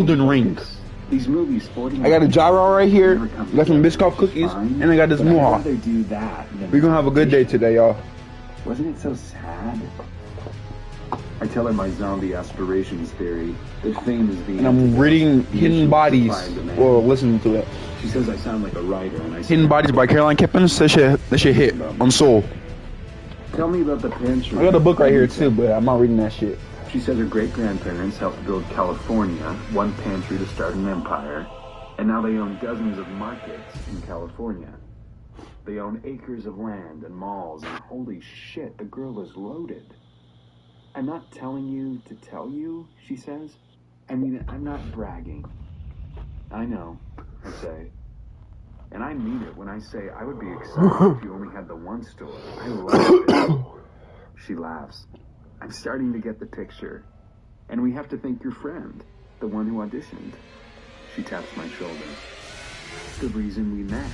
Elden Ring. These movies, sporting. I got a gyro right here. Got some Biscoff cookies, and I got this muha. We're gonna have a good day today, y'all. Wasn't it so sad? I tell her my zombie aspirations theory. That fame is the. And I'm reading Hidden Bodies, or listening to it. She says I sound like a writer, and I. Hidden Bodies by Caroline Kippens. That shit hit on Soul. Tell me about the pantry. I got a book right here too, but I'm not reading that shit. She says her great-grandparents helped build California, one pantry to start an empire, and now they own dozens of markets in California. They own acres of land and malls, and holy shit, the girl is loaded. I'm not telling you to tell you, she says. I mean, I'm not bragging. I know, I say. And I mean it when I say I would be excited if you only had the one store. I love it. She laughs. I'm starting to get the picture. And we have to thank your friend, the one who auditioned. She taps my shoulder. The reason we met.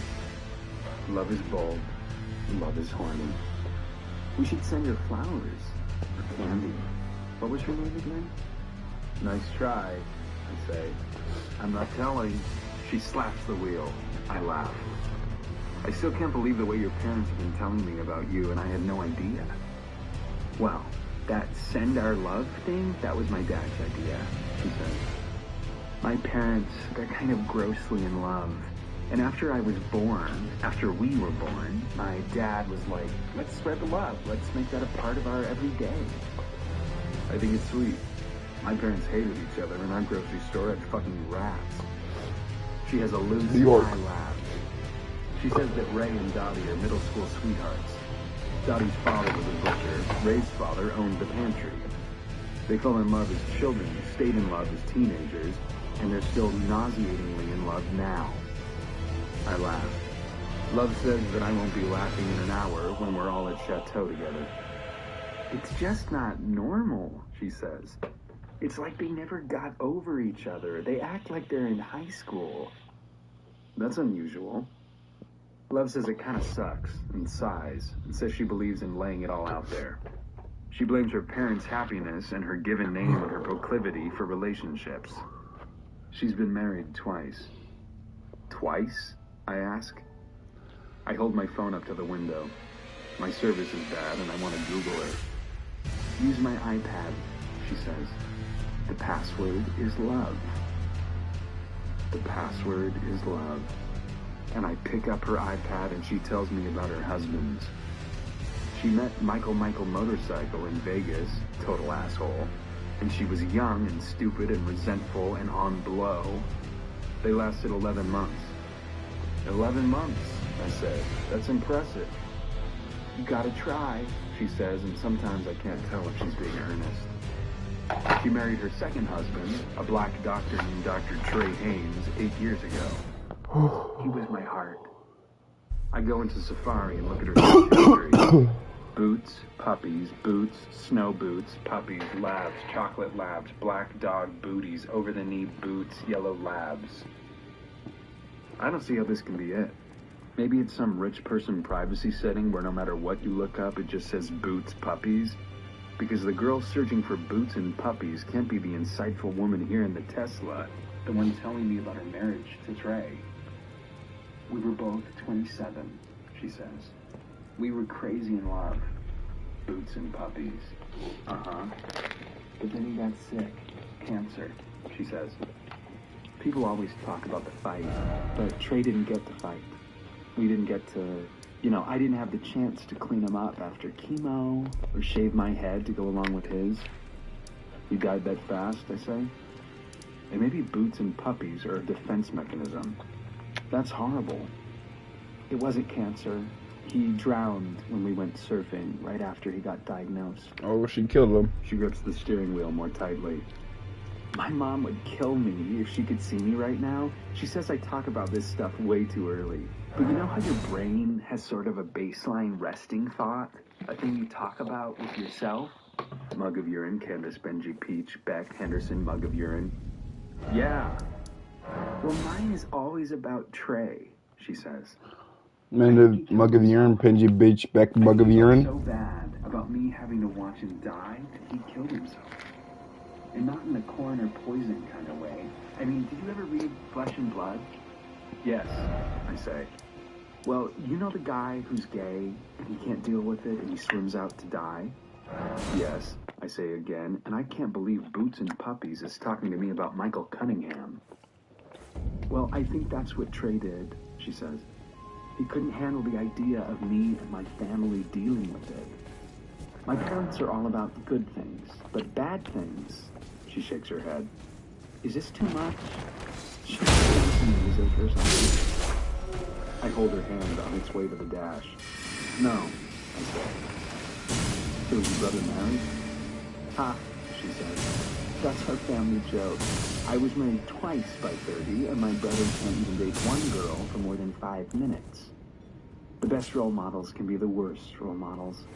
Love is bold. Love is horny. We should send her flowers. Or candy. What was her name again? Nice try, I say. I'm not telling. She slaps the wheel. I laugh. I still can't believe the way your parents have been telling me about you, and I had no idea. Well, that send our love thing, that was my dad's idea, she says. My parents, they're kind of grossly in love. And after I was born, after we were born, my dad was like, let's spread the love. Let's make that a part of our everyday. I think it's sweet. My parents hated each other, and our grocery store had fucking rats. She has a loose high laugh. She says that Ray and Dottie are middle school sweethearts. Dottie's father was a butcher. Ray's father owned the pantry. They fell in love as children, stayed in love as teenagers, and they're still nauseatingly in love now. I laugh. Love says that I won't be laughing in an hour when we're all at Chateau together. It's just not normal, she says. It's like they never got over each other. They act like they're in high school. That's unusual. Love says it kind of sucks, and sighs, and says she believes in laying it all out there. She blames her parents' happiness and her given name and her proclivity for relationships. She's been married twice. Twice? I ask. I hold my phone up to the window. My service is bad, and I want to Google it. Use my iPad, she says. The password is love. The password is love. And I pick up her iPad and she tells me about her husbands. She met Michael Motorcycle in Vegas, total asshole. And she was young and stupid and resentful and on blow. They lasted 11 months. 11 months, I say. That's impressive. You gotta try, she says, and sometimes I can't tell if she's being earnest. She married her second husband, a black doctor named Dr. Trey Haynes, 8 years ago. He was my heart. I go into Safari and look at her history. Boots, puppies, boots, snow boots, puppies, labs, chocolate labs, black dog booties, over-the-knee boots, yellow labs. I don't see how this can be it. Maybe it's some rich person privacy setting where no matter what you look up, it just says boots, puppies. Because the girl searching for boots and puppies can't be the insightful woman here in the Tesla, the one telling me about her marriage to Trey. We were both 27, she says. We were crazy in love. Boots and puppies. Uh-huh. But then he got sick. Cancer, she says. People always talk about the fight, but Trey didn't get to fight. We didn't get to... I didn't have the chance to clean him up after chemo or shave my head to go along with his. He died that fast, I say. And maybe boots and puppies are a defense mechanism. That's horrible. It wasn't cancer. He drowned when we went surfing right after he got diagnosed. Oh, she killed him. She grips the steering wheel more tightly. My mom would kill me if she could see me right now. She says I talk about this stuff way too early. But you know how your brain has sort of a baseline resting thought? A thing you talk about with yourself? Mug of urine, Candace, Benji, Peach, Beck, Henderson, mug of urine. Yeah. Well, mine is always about Trey, she says. Man, the mug of urine, Benji, Beach, Beck, mug of urine. So bad about me having to watch him die that he killed himself. And not in the coroner poison kind of way. I mean, did you ever read Flesh and Blood? Yes, I say. Well, you know the guy who's gay, and he can't deal with it, and he swims out to die? Yes, I say again, and I can't believe Boots and Puppies is talking to me about Michael Cunningham. Well, I think that's what Trey did, she says. He couldn't handle the idea of me and my family dealing with it. My parents are all about good things, but bad things, she shakes her head. Is this too much? Should I listen to music or something? I hold her hand on its way to the dash. No, I say. So is your brother married? Ha, she says. That's our family joke. I was married twice by 30, and my brother can't even date one girl for more than 5 minutes. The best role models can be the worst role models.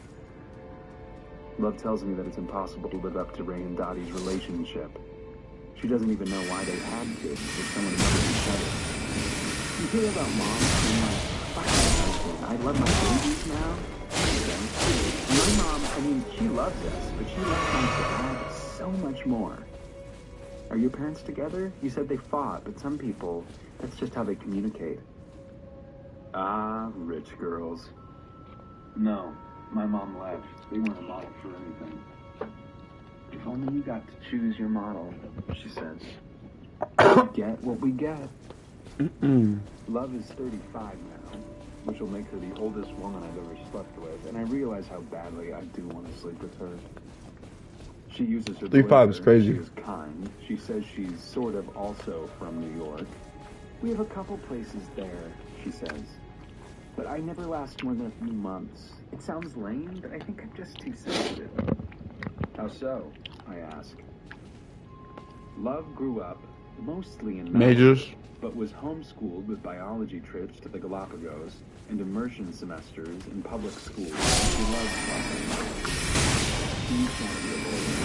Love tells me that it's impossible to live up to Ray and Dottie's relationship. She doesn't even know why they had kids if someone loved each other. You hear about moms being like, fuck my husband, I love my babies now? My mom, I mean, she loves us, but she loves my dad so much more. Are your parents together? You said they fought, but some people, that's just how they communicate. Ah, rich girls. No, my mom left. They weren't a model for anything. If only you got to choose your model, she says. Get what we get. Love is 35 now, which will make her the oldest woman I've ever slept with, and I realize how badly I do want to sleep with her. She uses her 35 is crazy. She is kind. She says she's sort of also from New York. We have a couple places there, she says. But I never last more than a few months. It sounds lame, but I think I'm just too sensitive. How so? I ask. Love grew up mostly in Majors, but was homeschooled with biology trips to the Galapagos and immersion semesters in public schools. She loves Los She's one of the lawyer.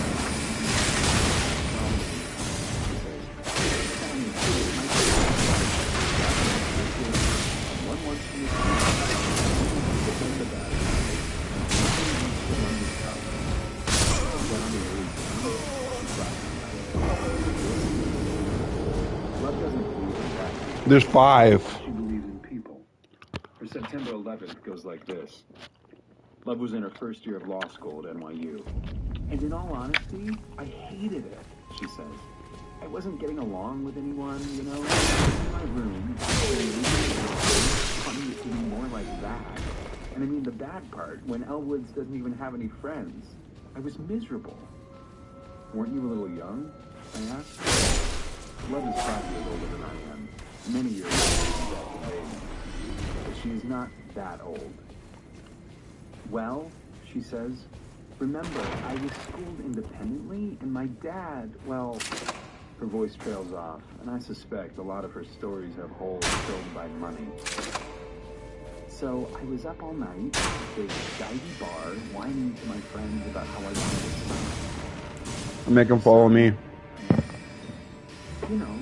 One wants to Love doesn't believe in that. there's 5. She believes in people. Her September 11th goes like this. Love was in her first year of law school at NYU. And in all honesty, I hated it, she says. I wasn't getting along with anyone, you know? In my room, funny to be more like that. And I mean the bad part, when Elwoods doesn't even have any friends. I was miserable. Weren't you a little young? I asked. Love is 5 years older than I am. Many years older than baby. But she is not that old. Well, she says, remember, I was schooled independently, and my dad, well, her voice trails off, and I suspect a lot of her stories have holes filled by money. So I was up all night at this divey bar, whining to my friends about how I wanted a son. Make him follow me. You know,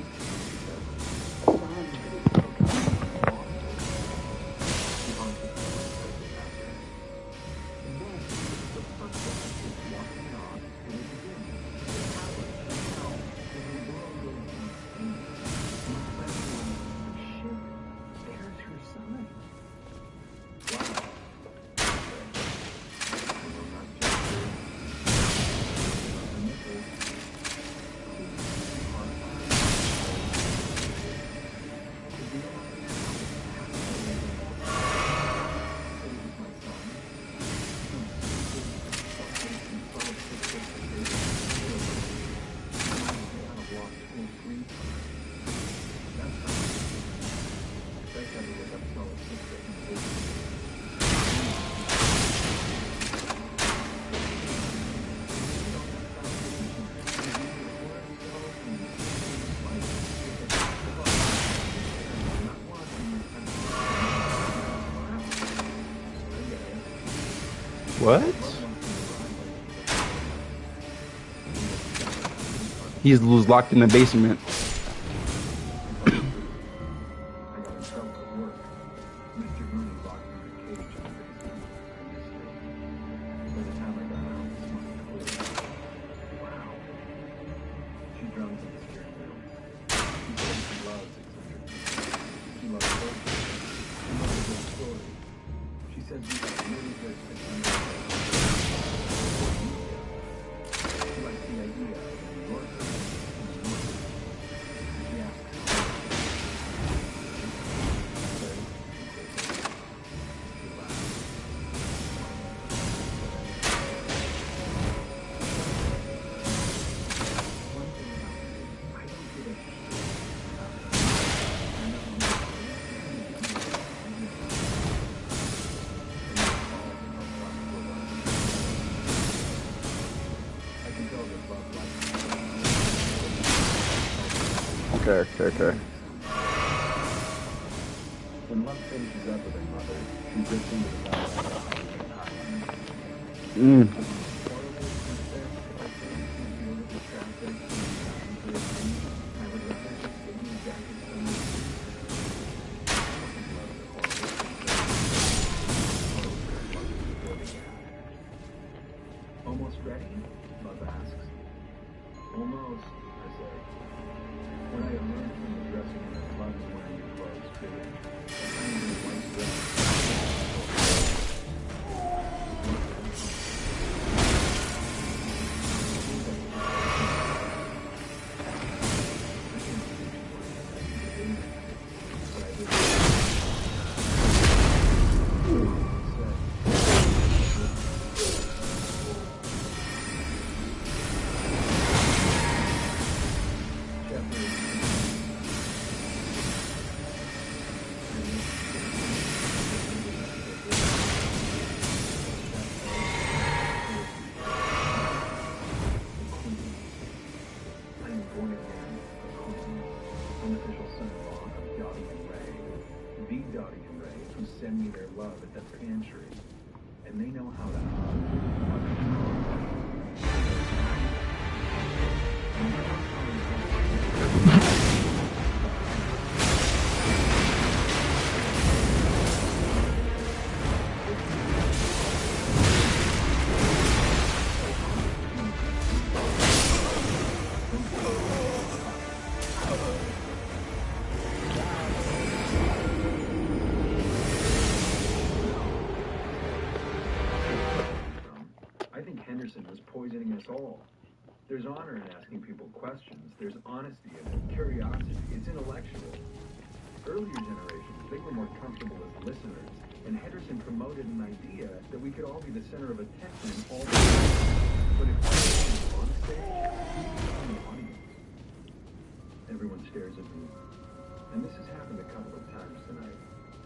What? He's locked in the basement. Okay. When Love finishes up with her mother, she drifts into the valley. Almost ready? Love asks. Almost, I say. When I emerge from the dressing room, Love is wearing new clothes too. A tiny white dress. Send me their love at the pantry, and they know how to Henderson was poisoning us all. There's honor in asking people questions. There's honesty in it, curiosity. It's intellectual. Earlier generations, they were more comfortable as listeners, and Henderson promoted an idea that we could all be the center of attention all the time. But if we're on stage, I'm the audience. Everyone stares at me. And this has happened a couple of times tonight,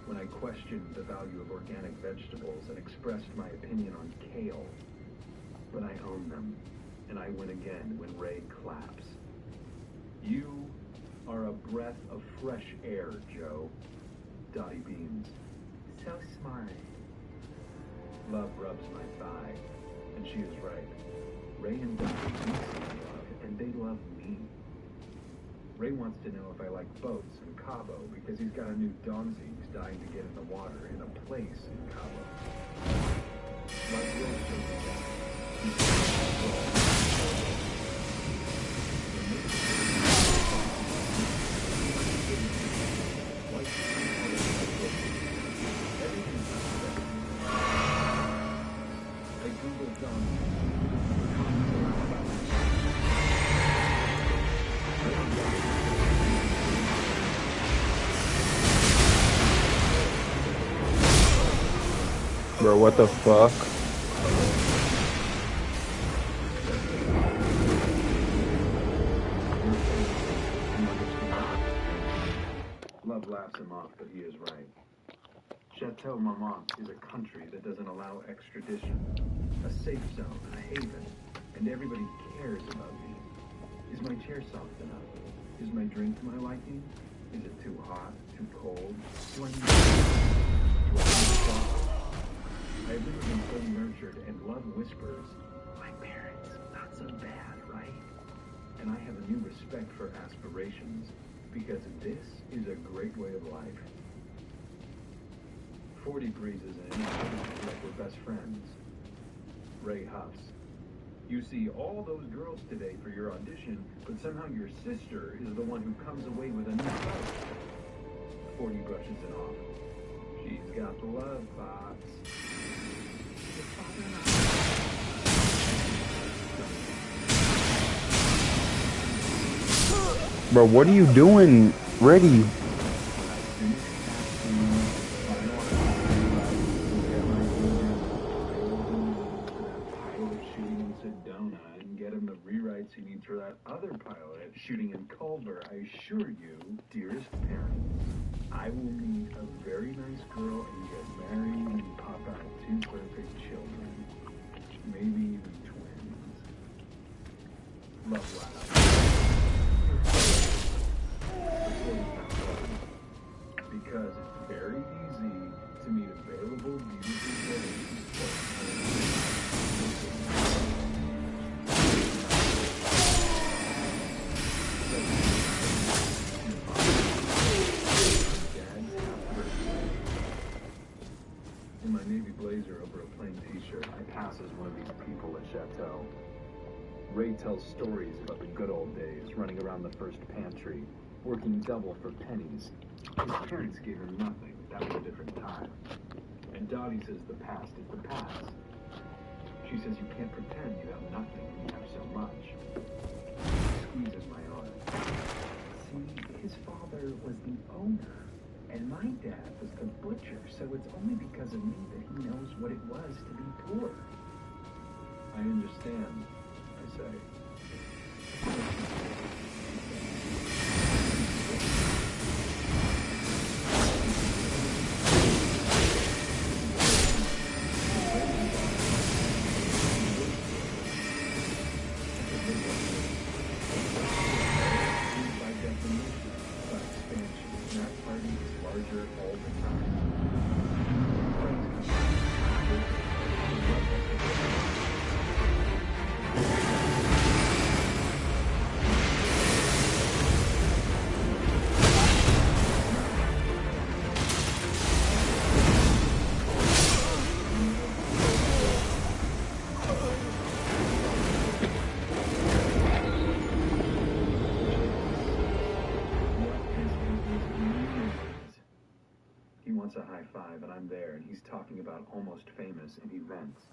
when I questioned the value of organic vegetables and expressed my opinion on kale. But I own them, and I win again when Ray claps. You are a breath of fresh air, Joe. Dottie beams. So smart. Love rubs my thigh, and she is right. Ray and Dottie do see love, and they love me. Ray wants to know if I like boats in Cabo, because he's got a new Donzi he's dying to get in the water in a place in Cabo. Love will show me that. Bro, what the fuck? Love laughs him off, but he is right. Chateau Marmont is a country that doesn't allow extradition, a safe zone, a haven, and everybody cares about me. Is my chair soft enough? Is my drink to my liking? Is it too hot, too cold? Do I need sauce? I have never been so nurtured, and love whispers, my parents, not so bad, right? And I have a new respect for aspirations, because this is a great way of life. 40 breezes in, like we're best friends. Ray huffs. You see all those girls today for your audition, but somehow your sister is the one who comes away with a new fight. 40 brushes it off. She's got the love box. Bro, what are you doing? Ready? He needs for that other pilot shooting in Culver. I assure you, dearest parents, I will meet a very nice girl and get married and pop out 2 perfect children. Maybe even twins. Love laugh. Because it's very easy to meet available, beautiful women. In my navy blazer over a plain t-shirt, I pass as one of these people at Chateau. Ray tells stories about the good old days, running around the first pantry, working double for pennies. His parents gave him nothing. That was a different time. And Dottie says the past is the past. She says you can't pretend you have nothing when you have so much. She squeezes my arm. See, his father was the owner, and my dad was the butcher, so it's only because of me that he knows what it was to be poor. I understand, I say. A high five, and I'm there, and he's talking about almost famous and events.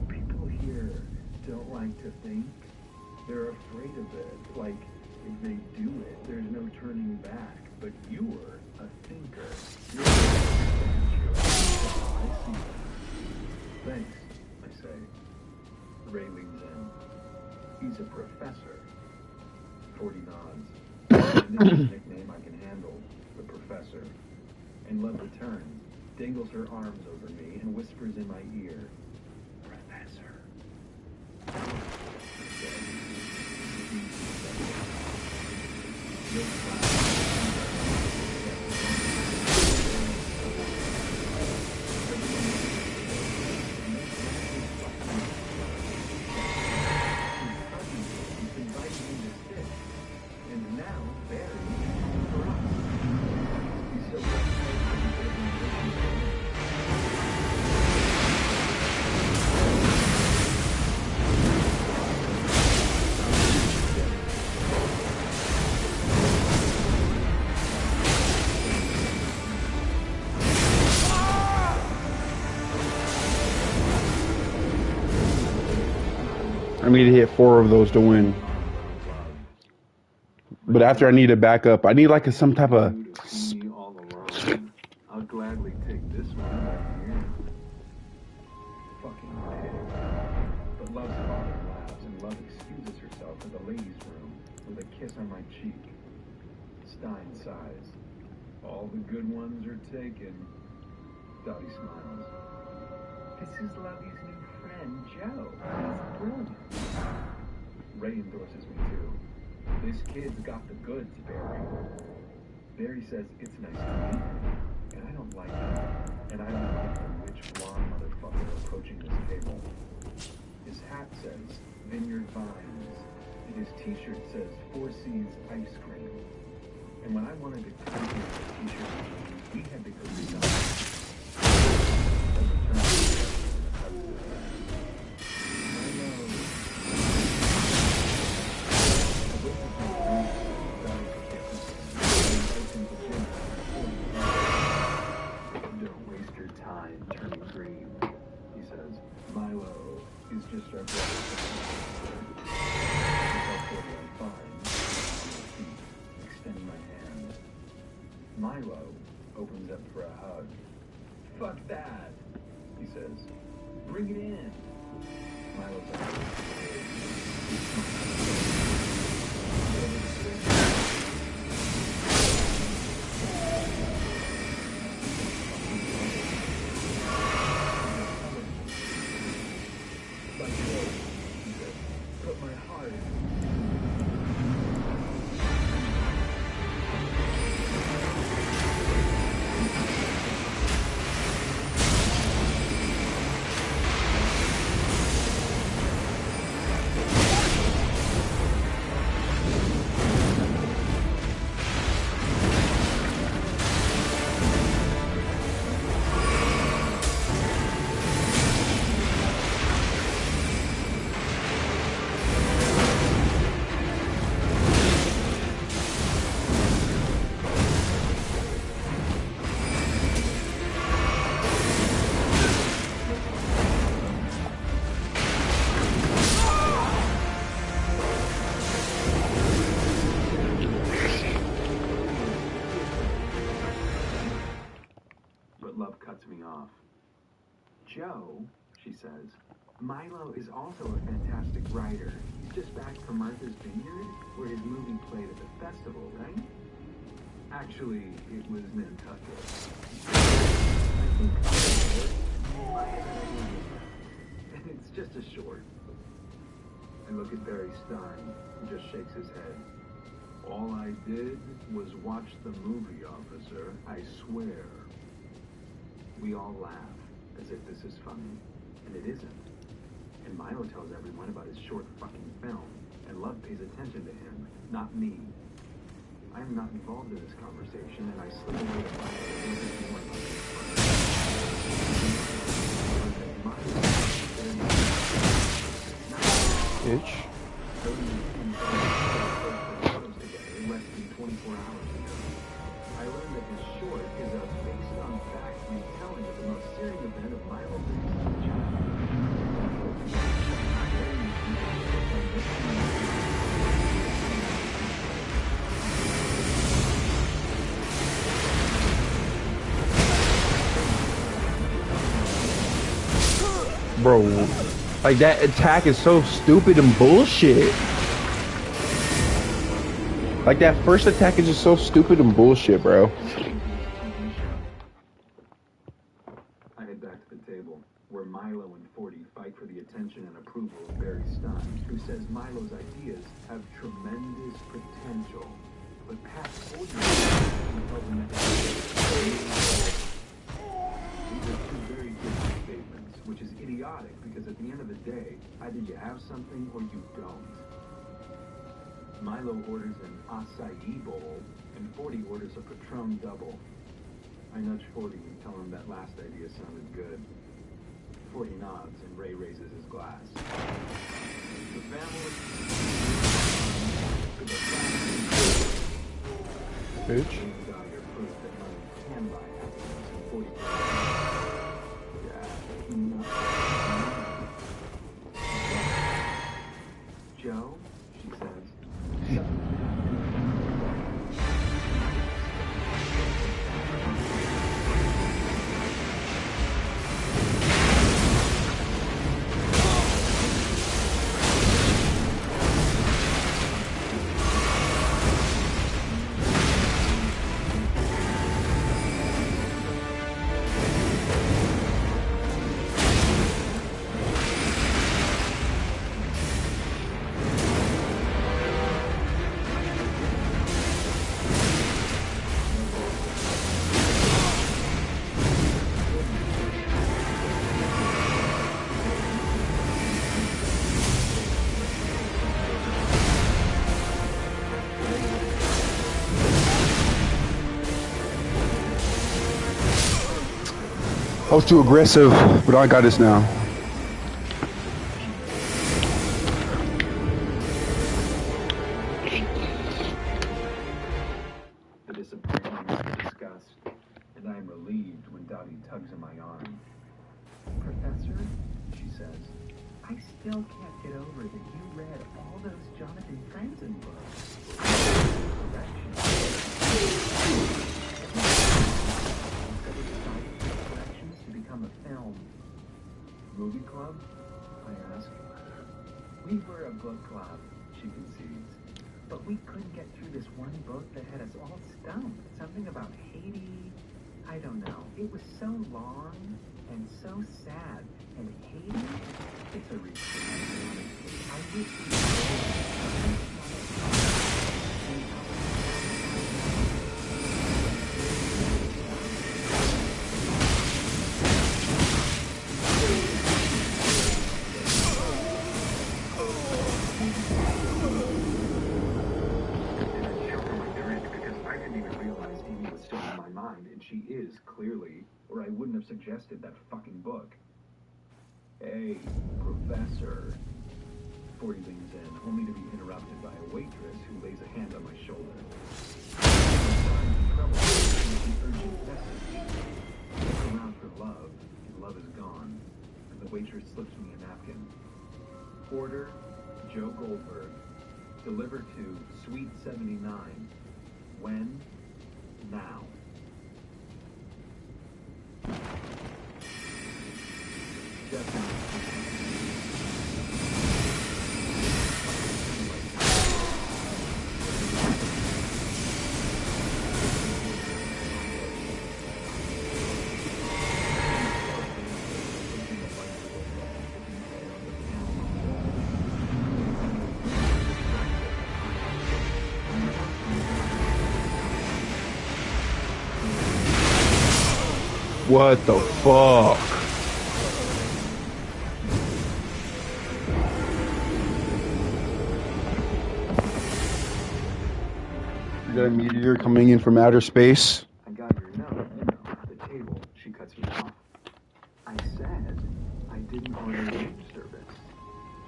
People here don't like to think. They're afraid of it. Like, if they do it, there's no turning back. But you're a thinker. You're a I see that. Thanks, I say. Ray leans in. He's a professor. 40 nods. And this is a nickname I can handle. The professor. And Love returns, dangles her arms over me, and whispers in my ear, Professor. And now, Barry, for us. He's so I need to hit 4 of those to win. But after I need a backup, I need like some type of... I'll gladly take this one right here. Fucking pig. But Love's father laughs, and Love excuses herself to the ladies' room with a kiss on my cheek. Stein sighs. All the good ones are taken. Dottie smiles. This is Lovey's new friend, Joe. He's brilliant. Ray endorses me too. This kid's got the goods, Barry. Barry says it's nice to meet him, and I don't like him. And I don't like the rich blonde motherfucker approaching this table. His hat says Vineyard Vines, and his t-shirt says 4 Seas Ice Cream. And when I wanted to come here with a t-shirt, we had to go south. Don't waste your time turning green, he says. Milo is just our brother. I'm fine. Extend my hand. Milo opens up for a hug. Fuck that, he says. Bring it in. Milo's like, put my heart in. off. Joe, she says, Milo is also a fantastic writer. He's just back from Martha's Vineyard, where his movie played at the festival, right? Actually, it was Nantucket. I think it's just a short. I look at Barry Stein, who just shakes his head. All I did was watch the movie, officer, I swear. We all laugh, as if this is funny, and it isn't. And Milo tells everyone about his short fucking film, and Love pays attention to him, not me. I am not involved in this conversation, and I slip away to find Bitch. Less than 24 hours ago. I learned that his short is a based-on-fact retelling of the most searing event of Milo's Bro, like that attack is so stupid and bullshit. Like that first attack is just so stupid and bullshit, bro. I head back to the table, where Milo and 40 fight for the attention and approval of Barry Stein, who says Milo's ideas have tremendous potential. But Pat told me these are two very different statements, which is idiotic because at the end of the day, either you have something or you don't. Milo orders an acai bowl, and 40 orders a Patron double. I nudge 40 and tell him that last idea sounded good. 40 nods, and Ray raises his glass. The family... Bitch. Proof that money can buy happiness, and 40... Joe, she says. I was too aggressive, but I got this now. The disappointment is disgust, and I am relieved when Dottie tugs on my arm. Professor, she says, I still can't get over that you read all those Jonathan Franzen books. A film. Movie club? I ask. We were a book club, she concedes. But we couldn't get through this one book that had us all stumped. Something about Haiti. I don't know. It was so long and so sad. And Haiti? It's a reach. I wish and she is, clearly, or I wouldn't have suggested that fucking book. Hey, Professor. 40 leans in, only to be interrupted by a waitress who lays a hand on my shoulder. Trouble with the urgent message. Look around for Love, and Love is gone. And the waitress slips me a napkin. Order, Joe Goldberg. Deliver to Suite 79. When? Now. What the fuck? We got a meteor coming in from outer space. I got your note, the table. She cuts me off. I said I didn't order room service.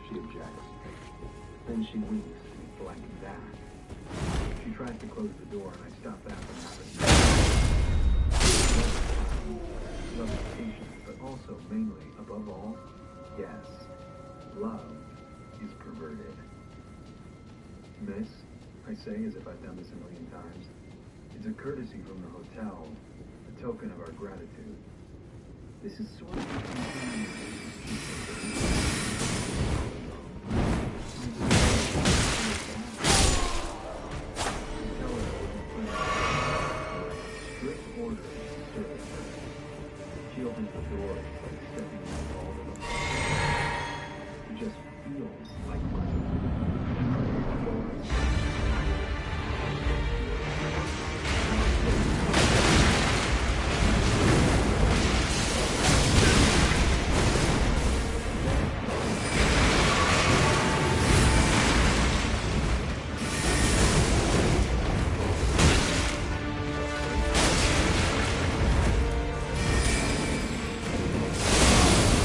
She objects. Then she winks, blank that. She tries to close the door, and I stop that from happening. Love is patient, but also, mainly, above all, yes, love is perverted. This, I say as if I've done this a million times, it's a courtesy from the hotel, a token of our gratitude. This is sort of strict orders serving her. She opens the door, it's like stepping in all of them. It just feels like money.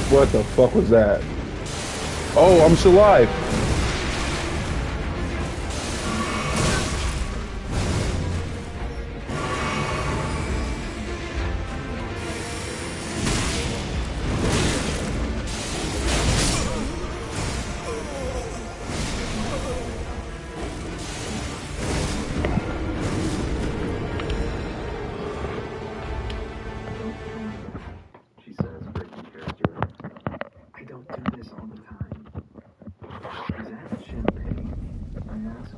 What the fuck was that? Oh, I'm still alive. She says, breaking character. I don't do this all the time. Is that champagne? I ask.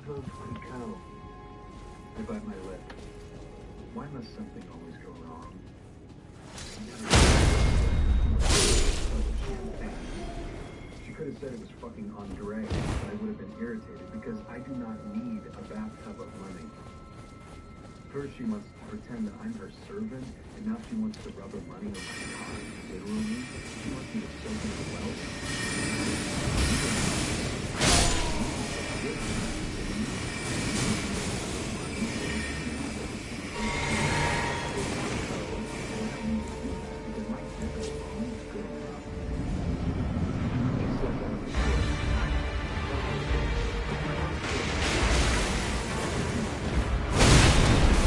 Veuve Clicquot. I bite my lip. Why must something always go wrong? Champagne. She could have said it was fucking Andre, and I would have been irritated because I do not need a bathtub of money. First she wants to pretend that I'm her servant, and now she wants to rub her money on my cock. Literally, she wants me to soak in her wealth.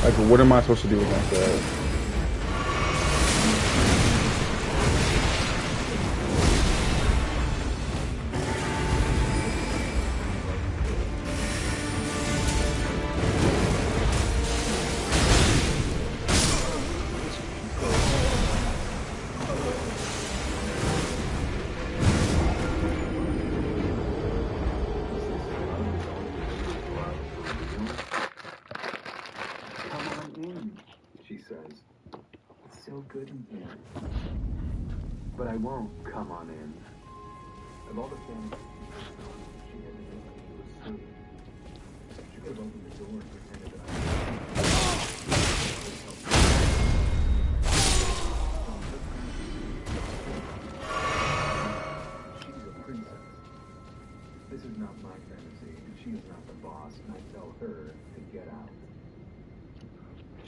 Like, what am I supposed to do with that? She says, it's so good in here. But I won't come on in. Of all the fantasies she had to do, she was silly. She could have opened the door and pretended that I She's a princess. This is not my fantasy, and she is not the boss, and I tell her to get out.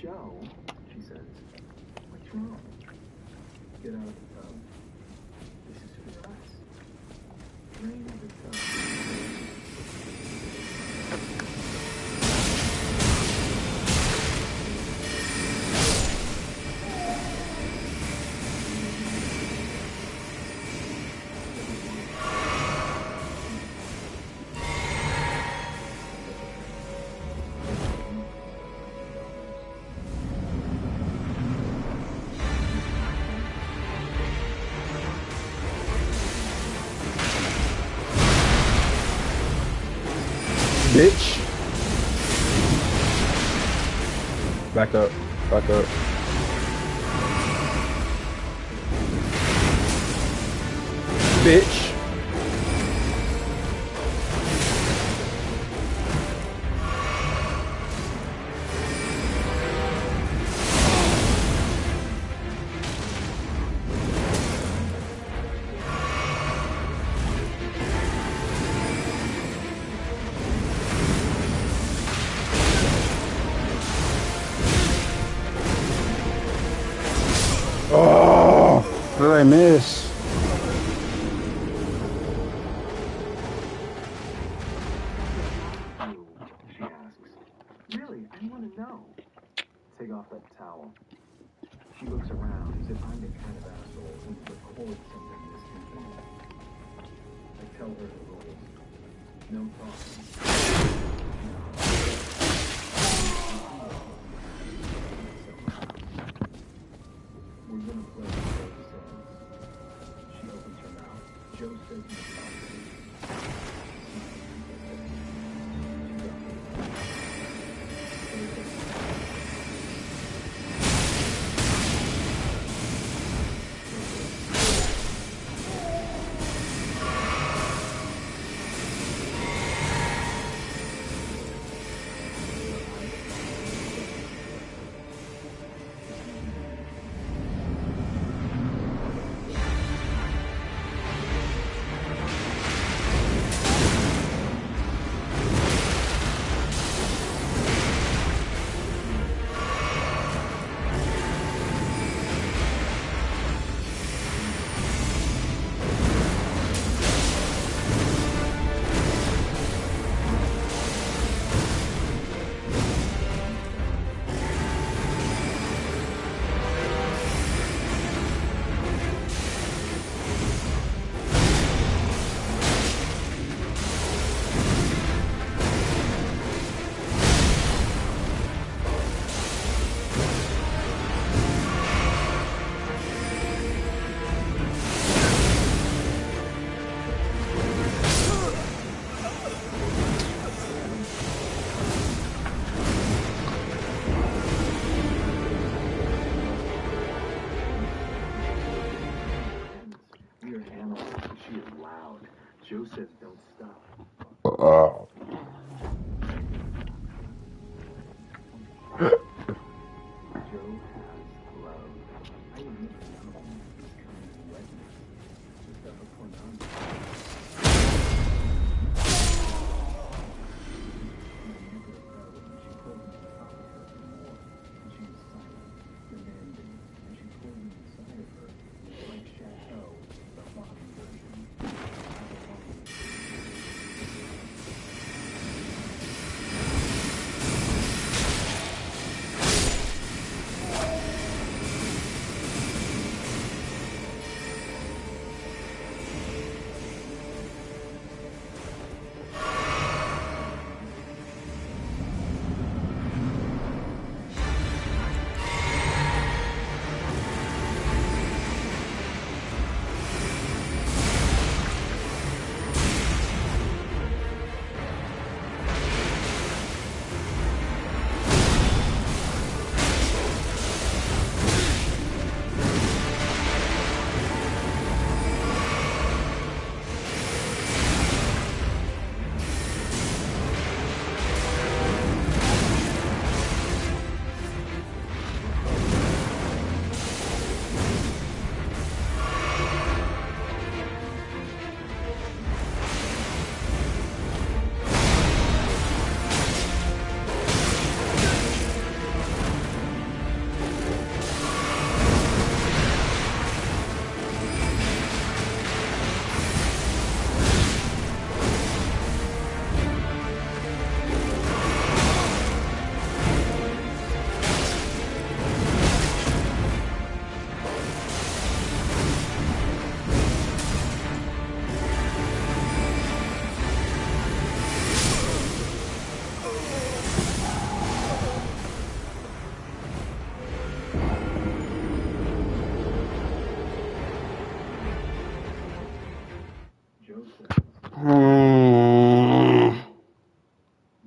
Joe, she says, what's wrong? Get out of the tub. This is for us. Drain the tub. Bitch. Back up. Back up. Bitch. I miss? She asks. Really, I want to know. Take off that towel. She looks around as if I'm the kind of asshole who would record something this intimate. I tell her the rules. No talking. We're gonna play Joe says. She opens her mouth. Joe says no talking. Joe says don't stop. Joe has love. I admit that none of them is kind of wetness. The stuff of pornography. She pulled me to the top of her more, and she was silent, demanding, and she pulled me inside of her, like Chateau, the bottom version.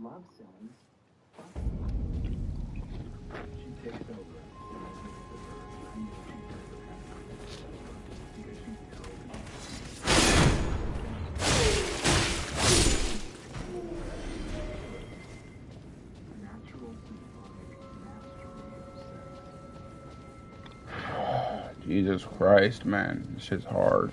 Love sounds. She takes over. Jesus Christ, man. This shit's hard.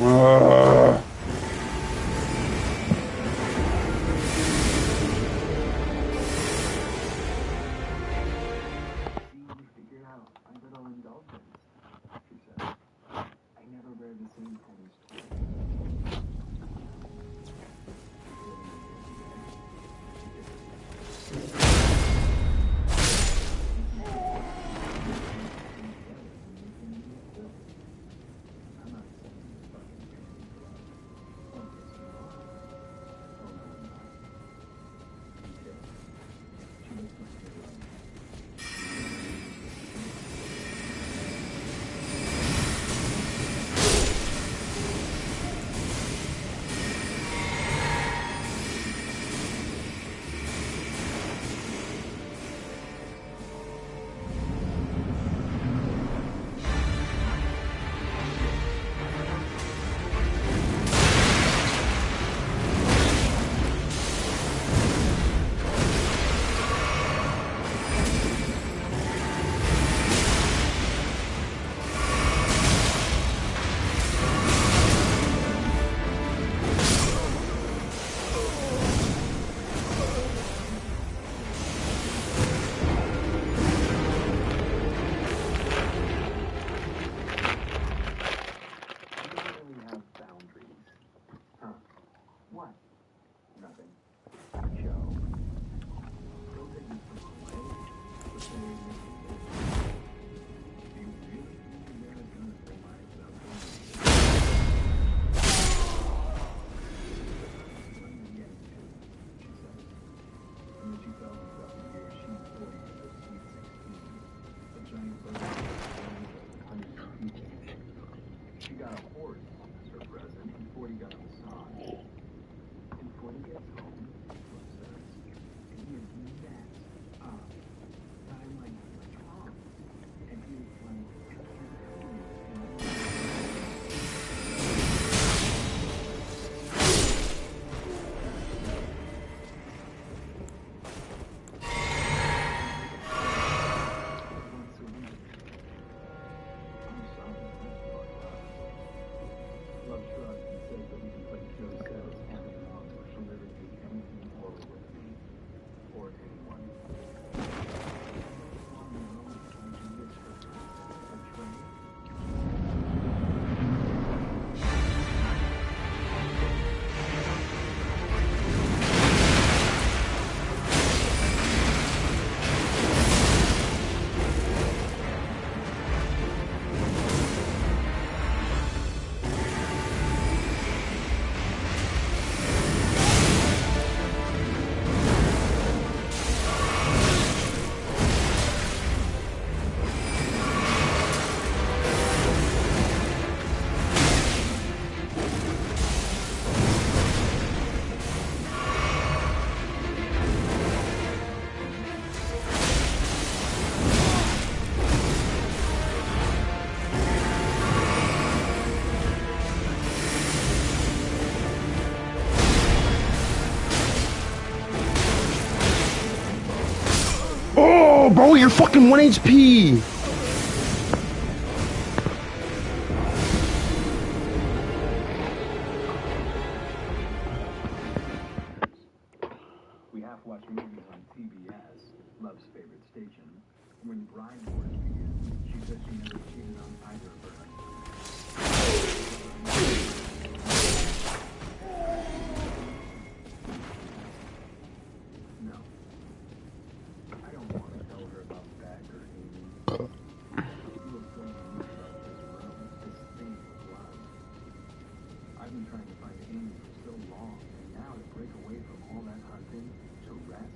Uh. Oh, bro, you're fucking 1 HP. We have to watch movies on TBS, Love's favorite station. When Bride Wars began, she said she never cheated on either of her husbands. No. I don't want to tell her about Beck or Amy. She was so unique about this room, this thing with love. I've been trying to find Amy for so long, and now to break away from all that hunting, to rest.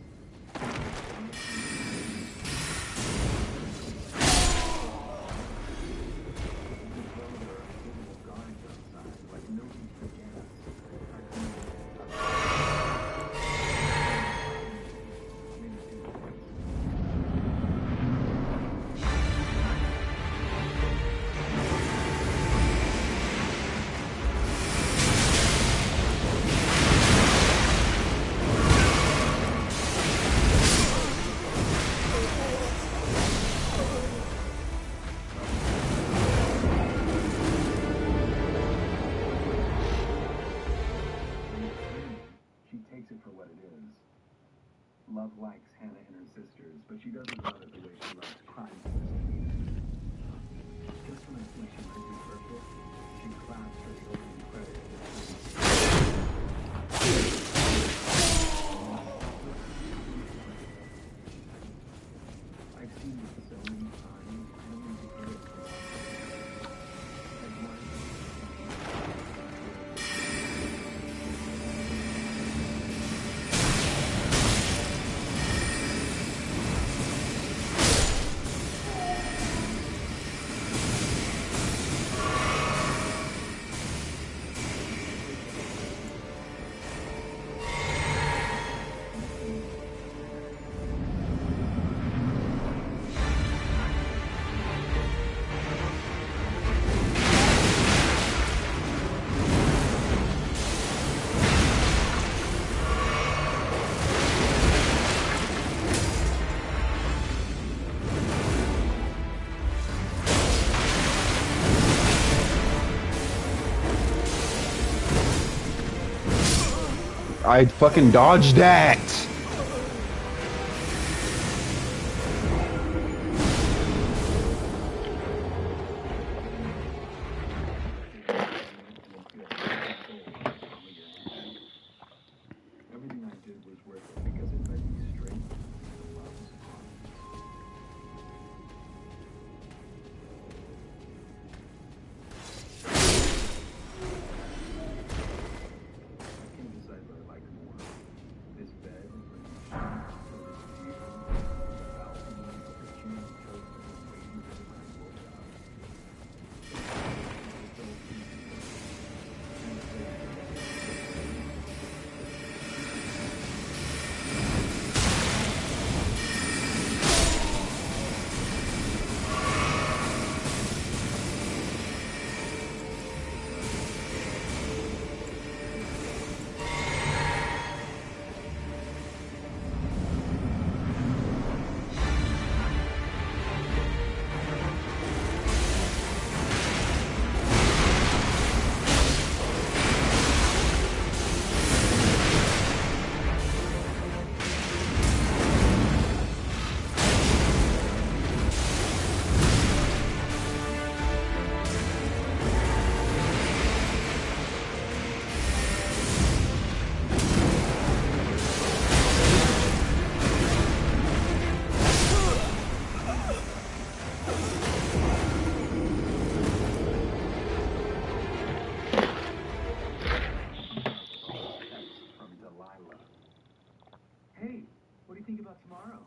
I fucking dodged that. Everything I did was worth it because it led me straight to love's arms. I can't decide what I like more. This bed, or this view, or the balcony, or the human toast that was waiting for when I woke up. Hey, what do you think about tomorrow?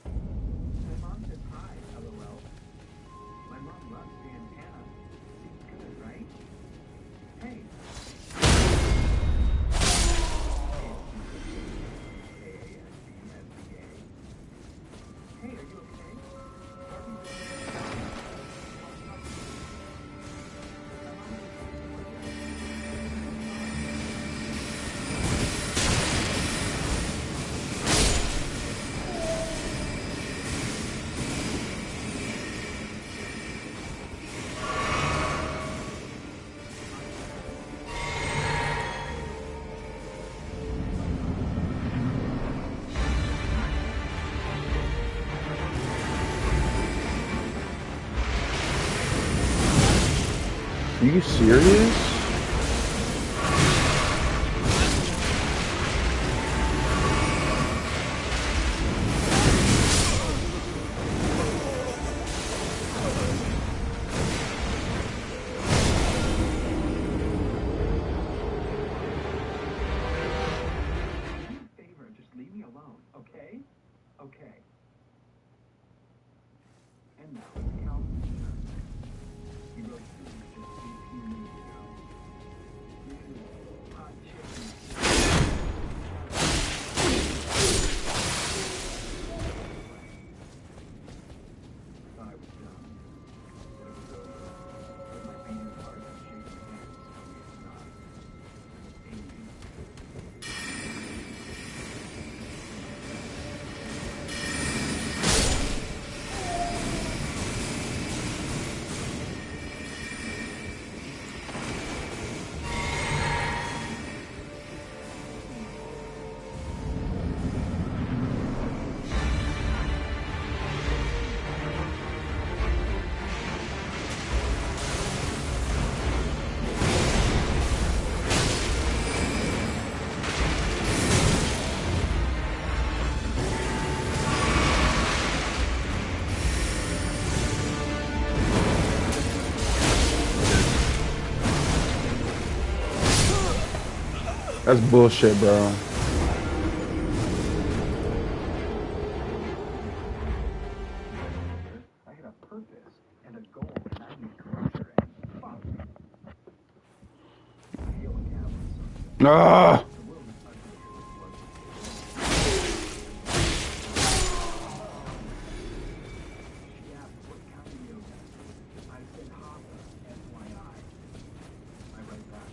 My mom says hi, LOL. My mom loves the antenna. Seems good, right? Hey. K-A-S-B-S-B-A. Hey, are you okay? Are you serious? Leave me alone, okay? Okay. And now it's Calvin's turn. He wrote this just 18 minutes ago. Hot chicken. I thought I was done. That it was over. But my beating heart and shaking hands tell me it's not. Amy. That's bullshit, bro. I had a purpose and a goal, and I need closure, and fuck. I feel like I have something. Ah! The world is utterly explosive. She asked what kind of yoga. I said Hatha, FYI. I write back.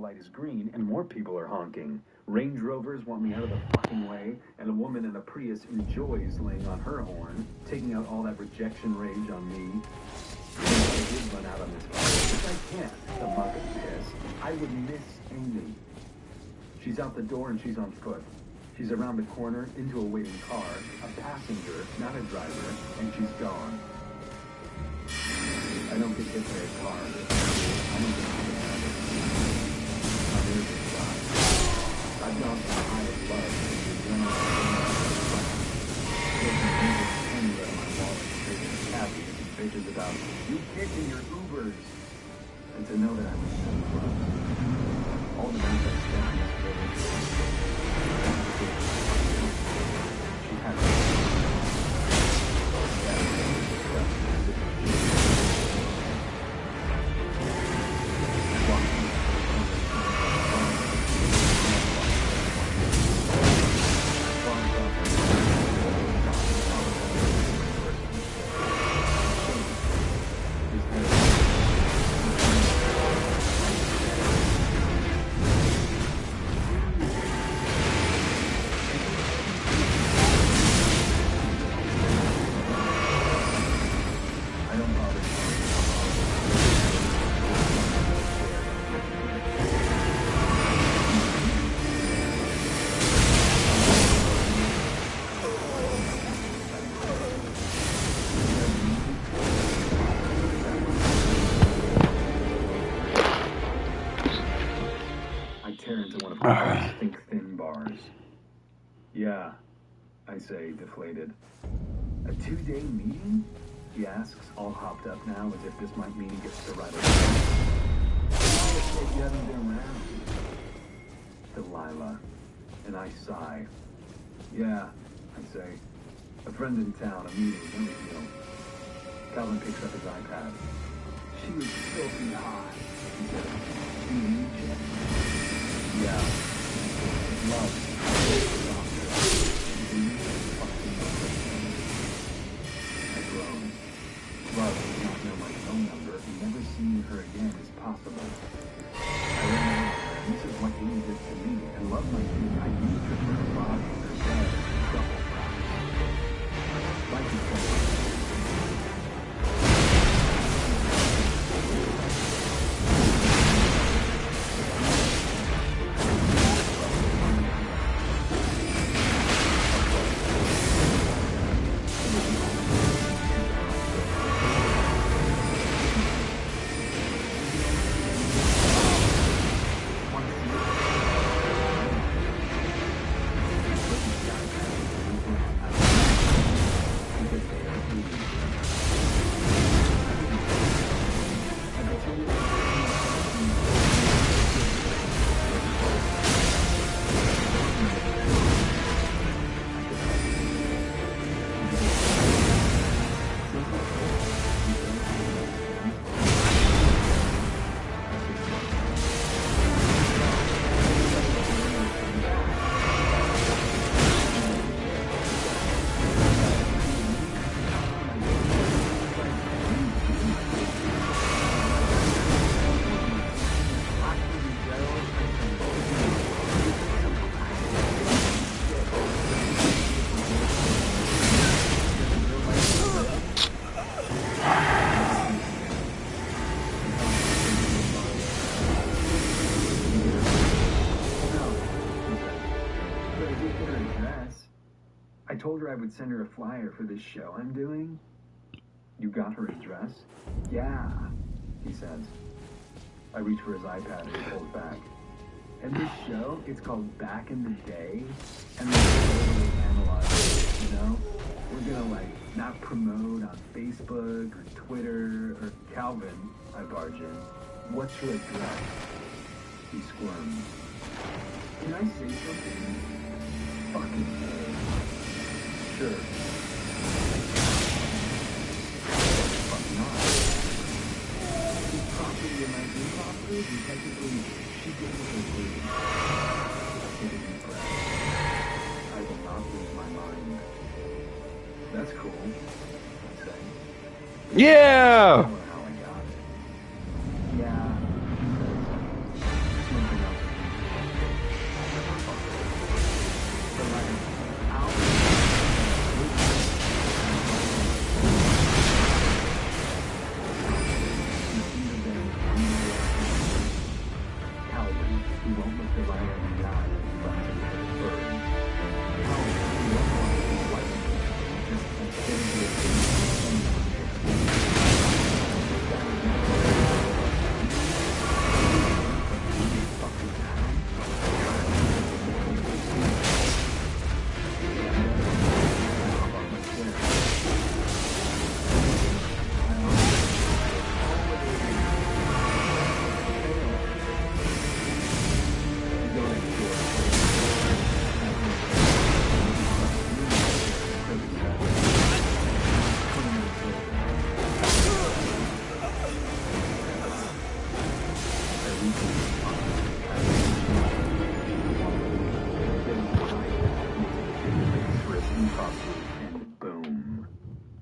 light is green and more people are honking. Range Rovers want me out of the fucking way, and a woman in a Prius enjoys laying on her horn, taking out all that rejection rage on me. If I did run out on this fire, which I can't, the mug of piss, I would miss Amy. She's out the door and she's on foot. She's around the corner, into a waiting car, a passenger, not a driver, and she's gone. I don't get hit by a car. I don't get hit by it. My ears are shot. I've gone from the high of love to the adrenaline of the my wallet, taking a cab because he bitches about you kicking your Ubers, and to know that I was so close. All the nights I spent in this village. She had think thin bars. Yeah, I say, deflated. A 2-day meeting? He asks, all hopped up now, as if this might mean he gets to ride along. You haven't been around. Delilah. And I sigh. Yeah, I say. A friend in town, a meeting, no big deal. Calvin picks up his iPad. She was filthy hot. He said, do you need it? Yeah. Love. I groan. Love does not know my phone number, and never seeing her again is possible. I ran over her, and this is what Amy did to me, and love might think I used her for her body, her bed, her double practice. Like you said, I told her I would send her a flyer for this show I'm doing. You got her address? Yeah, he says. I reach for his iPad and he pulls back. And this show, it's called Back in the Day, and we're totally analyzing it, you know? We're gonna, not promote on Facebook or Twitter or Calvin, I barge in. What's your address? He squirms. Can I say something? Fucking sure. Fuck not. This property and my new property, and technically, she gave me her lead. Take a deep breath. I will not lose my mind. That's cool, I say. Yeah! I don't know how I got it. Yeah, he says. He won't look the liar in the eye when he runs into the birds. No, he won't want to be white. Just extend to it. And boom.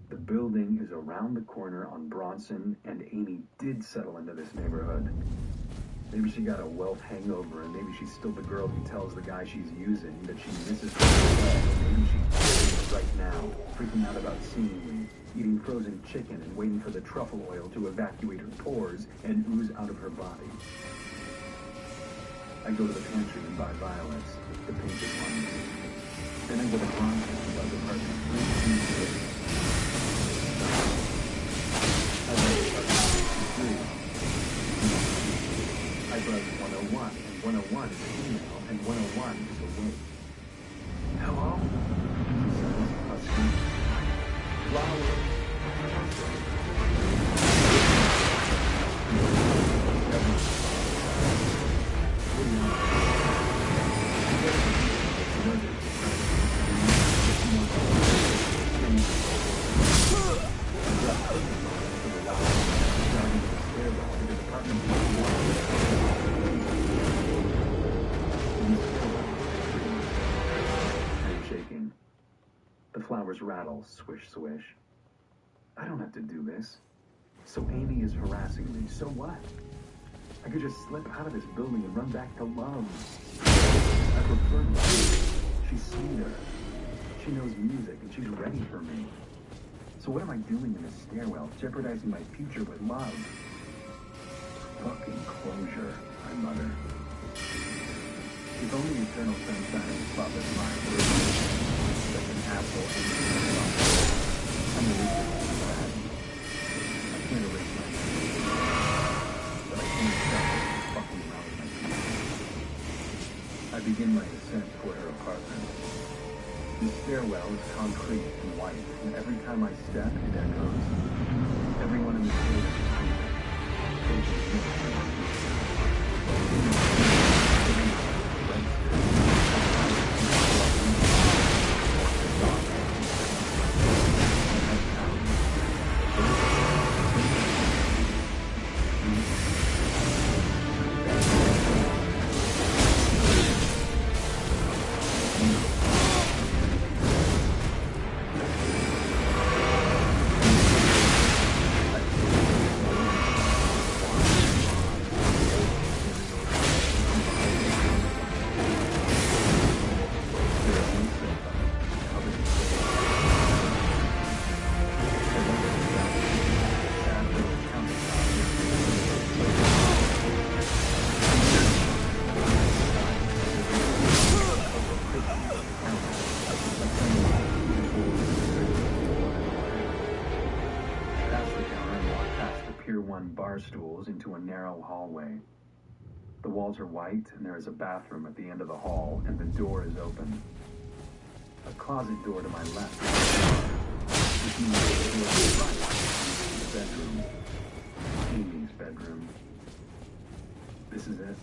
The building is around the corner on Bronson, and Amy did settle into this neighborhood. Maybe she got a wealth hangover, and maybe she's still the girl who tells the guy she's using that she misses her. Maybe she's right now, freaking out about seeing me, eating frozen chicken and waiting for the truffle oil to evacuate her pores and ooze out of her body. I go to the pantry and buy violets, the painted ones. Then I go to Bronson and buy the apartment 326. I buy the apartment 3. I browse 101, and 101 is a female, and 101 is awake. Hello? She says, husky. Flowers. Flowers rattle, swish, swish. I don't have to do this. So Amy is harassing me. So what? I could just slip out of this building and run back to love. I prefer love. She's sweeter. She knows music and she's ready for me. So what am I doing in this stairwell, jeopardizing my future with love? Fucking closure, I mutter. If only eternal sunshine and spotless mind were such an asshole. I'm a loser so bad. I can't erase my name, but I can't stop this fucking around with my feet. I begin my ascent toward her apartment. The stairwell is concrete and white, and every time I step, it echoes. Everyone in the building is bar stools into a narrow hallway. The walls are white, and there is a bathroom at the end of the hall, and the door is open. A closet door to my left. Which means the door to the right. The bedroom. Amy's bedroom. This is it.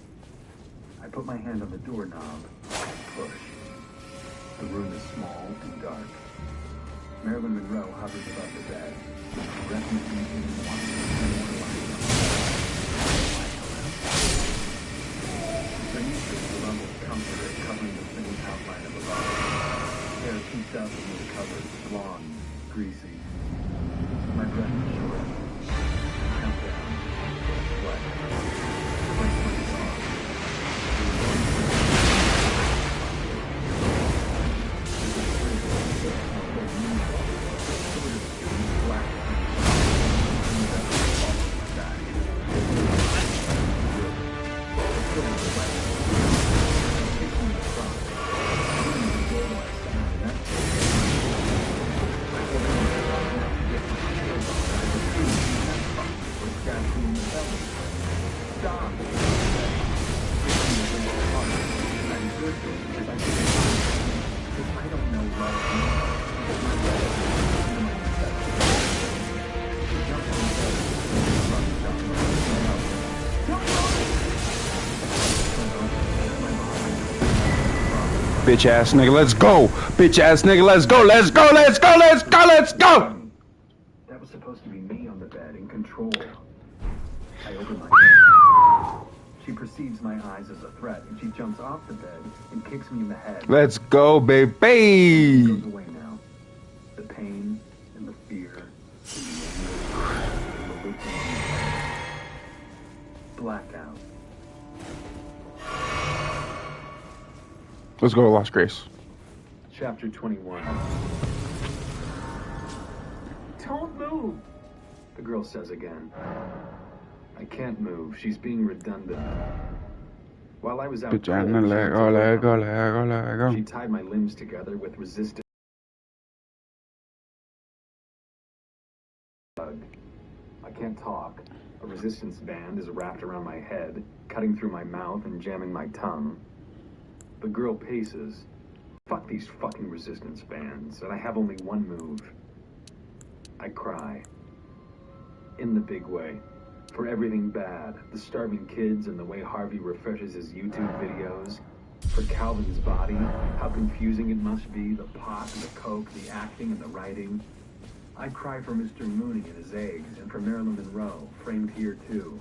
I put my hand on the doorknob. Push. The room is small and dark. Marilyn Monroe hovers above the bed. Refugees in one. Beneath is the level of comforter covering the thin outline of the body. Hair peeks out from the covers, blonde, greasy. My breath is short. Countdown. Sweat. Breaks my jaw. Black. Back. Bitch ass nigga, let's go. Bitch ass nigga, let's go. Let's go. Let's go. Let's go. Let's go. That was supposed to be me on the bed in control. I open my eyes. She perceives my eyes as a threat, and she jumps off the bed and kicks me in the head. Let's go, baby. It goes away now. The pain and the fear and the loop. Blackout. Let's go to Lost Grace. Chapter 21. Don't move, the girl says again. I can't move. She's being redundant. While I was out cold, she tied my limbs together with resistance. I can't talk. A resistance band is wrapped around my head, cutting through my mouth and jamming my tongue. The girl paces. Fuck these fucking resistance bands, and I have only one move. I cry. In the big way. For everything bad. The starving kids and the way Harvey refreshes his YouTube videos. For Calvin's body. How confusing it must be. The pot and the coke, the acting and the writing. I cry for Mr. Mooney and his eggs, and for Marilyn Monroe, framed here too.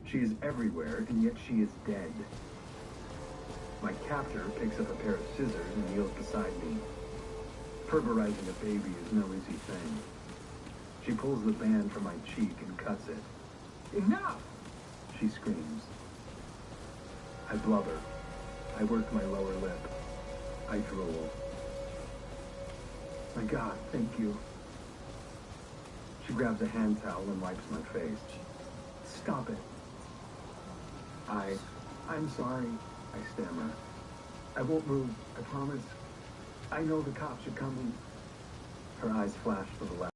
She is everywhere, and yet she is dead. My captor picks up a pair of scissors and kneels beside me. Pulverizing a baby is no easy thing. She pulls the band from my cheek and cuts it. Enough! She screams. I blubber. I work my lower lip. I drool. My God, thank you. She grabs a hand towel and wipes my face. Stop it. I'm sorry, I stammer. I won't move, I promise. I know the cops are coming. Her eyes flash to the left.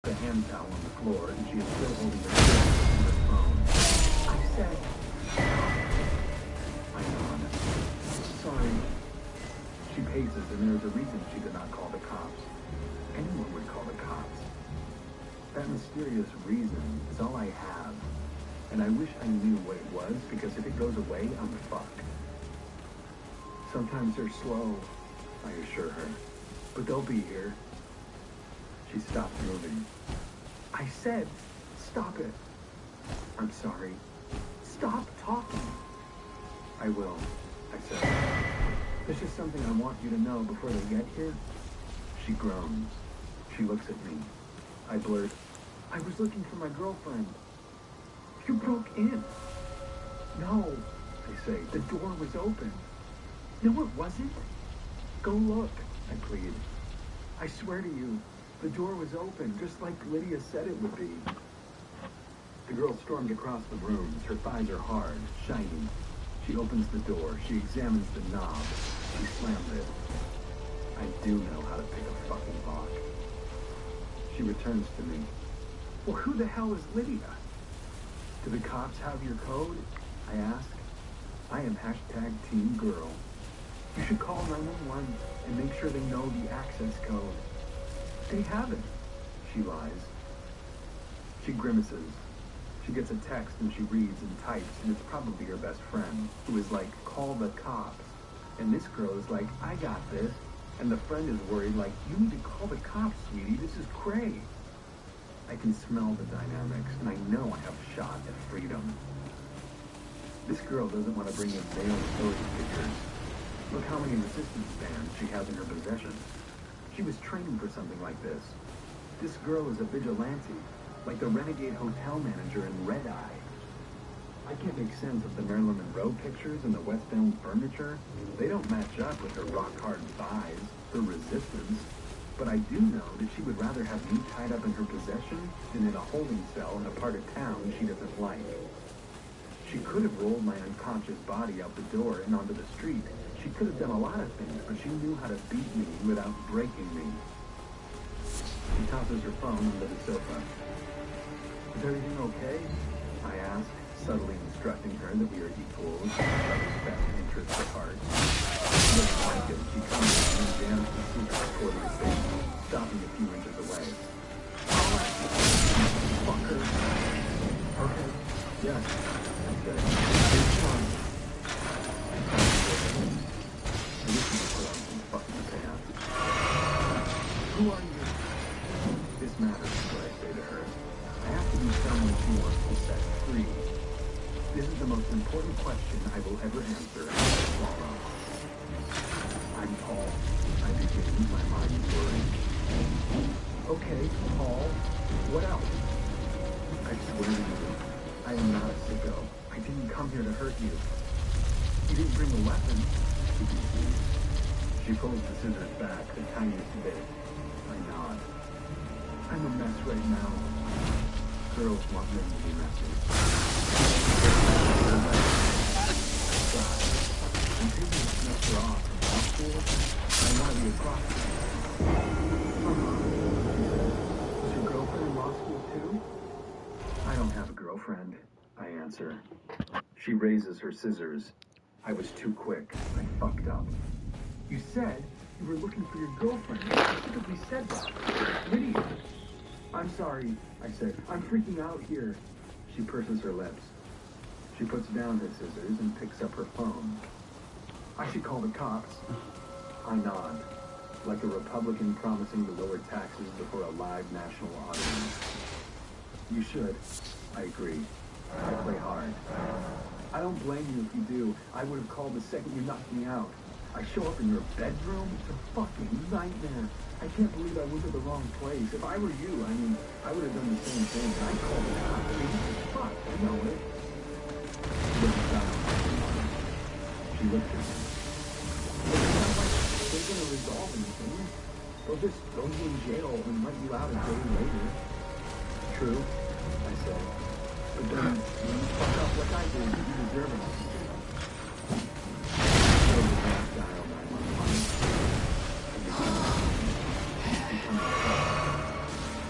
The hand towel on the floor, and she is still holding her phone. I said... I nod. Sorry. She paces, and there's a reason she did not call the cops. Anyone would call the cops. That mysterious reason is all I have. And I wish I knew what it was, because if it goes away, I'm fucked. Sometimes they're slow, I assure her. But they'll be here. She stops moving. I said, stop it. I'm sorry. Stop talking. I will, I said. There's just something I want you to know before they get here. She groans. She looks at me. I blurt, I was looking for my girlfriend. You broke in. No, I say. The door was open. No, it wasn't. Go look, I plead. I swear to you, the door was open, just like Lydia said it would be. The girl stormed across the room. Her thighs are hard, shiny. She opens the door. She examines the knob. She slams it. I do know how to pick a fucking lock. She returns to me. Well, who the hell is Lydia? Do the cops have your code? I ask. I am #TeamGirl. You should call 911 and make sure they know the access code. They haven't. She lies. She grimaces. She gets a text and she reads and types, and it's probably her best friend, who is like, call the cops. And this girl is like, I got this. And the friend is worried like, you need to call the cops, sweetie. This is cray. I can smell the dynamics, and I know I have a shot at freedom. This girl doesn't want to bring in male authority figures. Look how many resistance bands she has in her possession. She was training for something like this. This girl is a vigilante, like the renegade hotel manager in Red Eye. I can't make sense of the Marilyn Monroe pictures and the West Elm furniture. They don't match up with her rock-hard thighs, her resistance. But I do know that she would rather have me tied up in her possession than in a holding cell in a part of town she doesn't like. She could have rolled my unconscious body out the door and onto the street. She could have done a lot of things, but she knew how to beat me without breaking me. She tosses her phone under the sofa. Is everything okay? I ask, subtly instructing her that we are equals, each other's best interests at heart. She comes in and jams the secret toward my face, stopping a few inches away. Fucker. Okay. Yes, I said. It's fine. Who are you? This matters, what I say to her. I have to be someone she wants to set free. This is the most important question I will ever answer and swallow. I'm Paul. I begin, my mind blurring. Okay, Paul. What else? I swear to you, I am not a sicko. I didn't come here to hurt you. You didn't bring a weapon. She concedes. She pulls the scissors back the tiniest bit. I nod. I'm a mess right now. Girls want men to be messy. I try. I'm taking a semester off from law school. I want to be a prosecutor. She says. Is your girlfriend in law school too? I don't have a girlfriend, I answer. She raises her scissors. I was too quick. I fucked up. You said you were looking for your girlfriend. You specifically said that. Lydia. I'm sorry, I said. I'm freaking out here. She purses her lips. She puts down her scissors and picks up her phone. I should call the cops. I nod, like a Republican promising to lower taxes before a live national audience. You should. I agree. I play hard. I don't blame you if you do. I would have called the second you knocked me out. I show up in your bedroom? It's a fucking nightmare. I can't believe I went to the wrong place. If I were you, I would have done the same thing. I called the cops. Fuck, I know it. She looked at me. It's not like they're gonna resolve anything. They'll just throw you in jail and let you out a day later. True, I said. But then, when you fuck up like I did, you deserve it.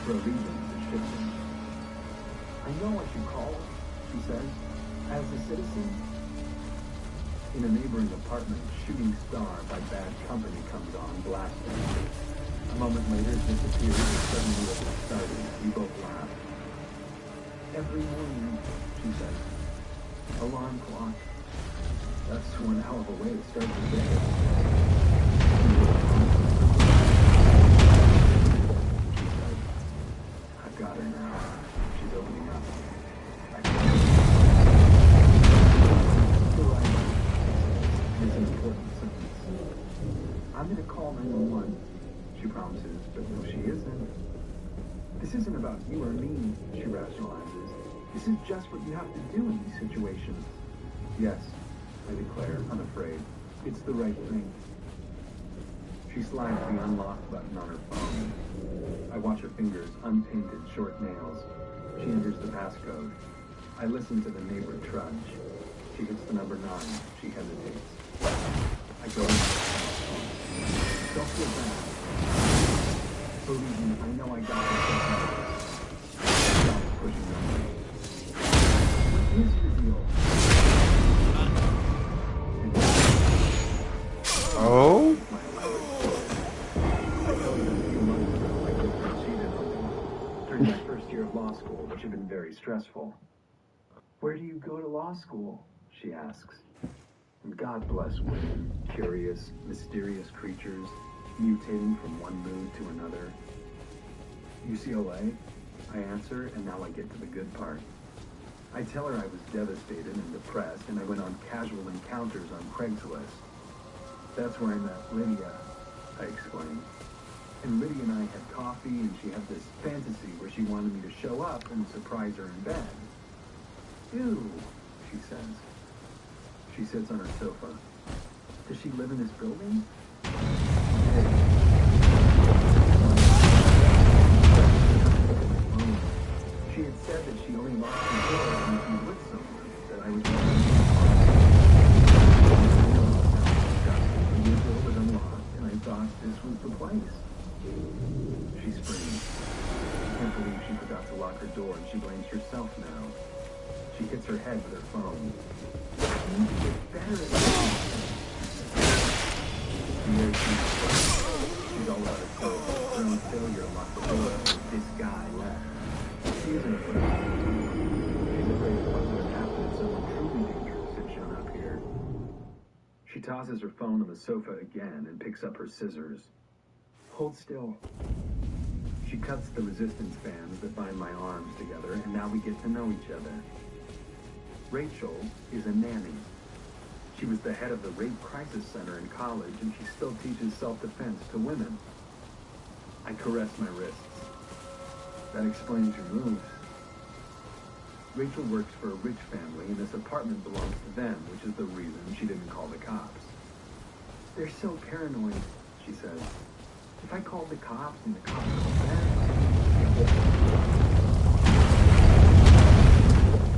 For a reason, it's shifting. I know what you call, she says. As a citizen, in a neighboring apartment, Shooting Star by Bad Company comes on, blasting. A moment later, it disappears and suddenly it started. We both laugh. Every morning, she says. Alarm clock. That's one hell of a way to start the day. She said, I've got her now. She's opening up. It's an important sentence. I'm going to call 911, she promises, but no, she isn't. This isn't about you or me, she rationalizes. This is just what you have to do in these situations. Yes, I declare, unafraid. It's the right thing. She slides the unlock button on her phone. I watch her fingers, unpainted short nails. She enters the passcode. I listen to the neighbor trudge. She hits the number 9. She hesitates. I go in. Don't feel bad. Believe me, I know I got this. Stop pushing numbers. What is your deal? Oh? During my first year of law school, which had been very stressful. Where do you go to law school? She asks. And God bless women, curious, mysterious creatures, mutating from one mood to another. UCLA, I answer, and now I get to the good part. I tell her I was devastated and depressed, and I went on casual encounters on Craigslist. That's where I met Lydia, I explain. And Lydia and I had coffee, and she had this fantasy where she wanted me to show up and surprise her in bed. Ew, she says. She sits on her sofa. Does she live in this building? She had said that she only locked the door when she was with someone, that I was the door was unlocked, and I thought this was the place. She screams. I can't believe she forgot to lock her door, and she blames herself now. She hits her head with her phone. I need to get better at this. She's all about herself. Her own failure locked the door. This guy left. She isn't afraid. She's afraid of what would have happened if someone truly dangerous had shown up here. She tosses her phone on the sofa again and picks up her scissors. Hold still. She cuts the resistance bands that bind my arms together, and now we get to know each other. Rachel is a nanny. She was the head of the Rape Crisis Center in college, and she still teaches self-defense to women. I caress my wrists. That explains your moves. Rachel works for a rich family, and this apartment belongs to them, which is the reason she didn't call the cops. They're so paranoid, she says. If I called the cops and the cops called them,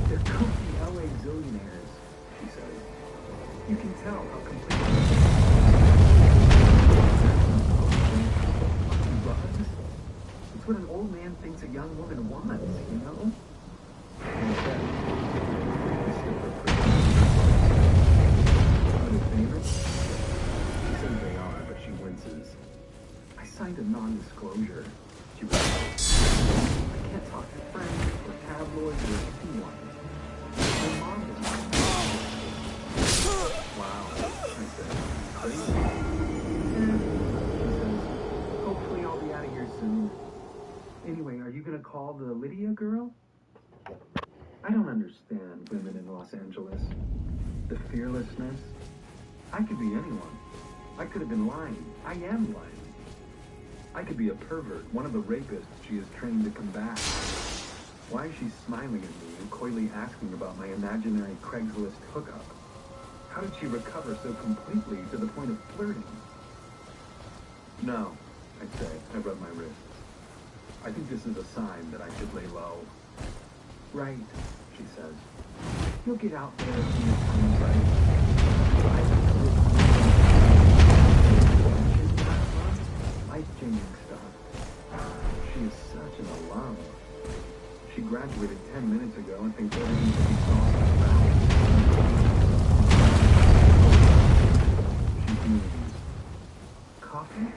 they're kooky LA zillionaires, she says. You can tell how completely drugs. It's what an old man thinks a young woman wants, you know? Are they famous? She says they are, but she winces. I signed a non-disclosure. She writes, I can't talk to friends or tabloids or anyone. My mom is my mom. Wow, I said. Crazy? Yeah, she says. Hopefully I'll be out of here soon. Anyway, are you gonna call the Lydia girl? I don't understand women in Los Angeles. The fearlessness. I could be anyone. I could have been lying. I am lying. I could be a pervert, one of the rapists she is trained to combat. Why is she smiling at me and coyly asking about my imaginary Craigslist hookup? How did she recover so completely to the point of flirting? No, I say. I rub my wrists. I think this is a sign that I should lay low. Right, she says. You'll get out there when the time's right. Life-changing stuff. She is such an alum. She graduated 10 minutes ago and thinks everything can be solved by rallies. She moves. Coffee?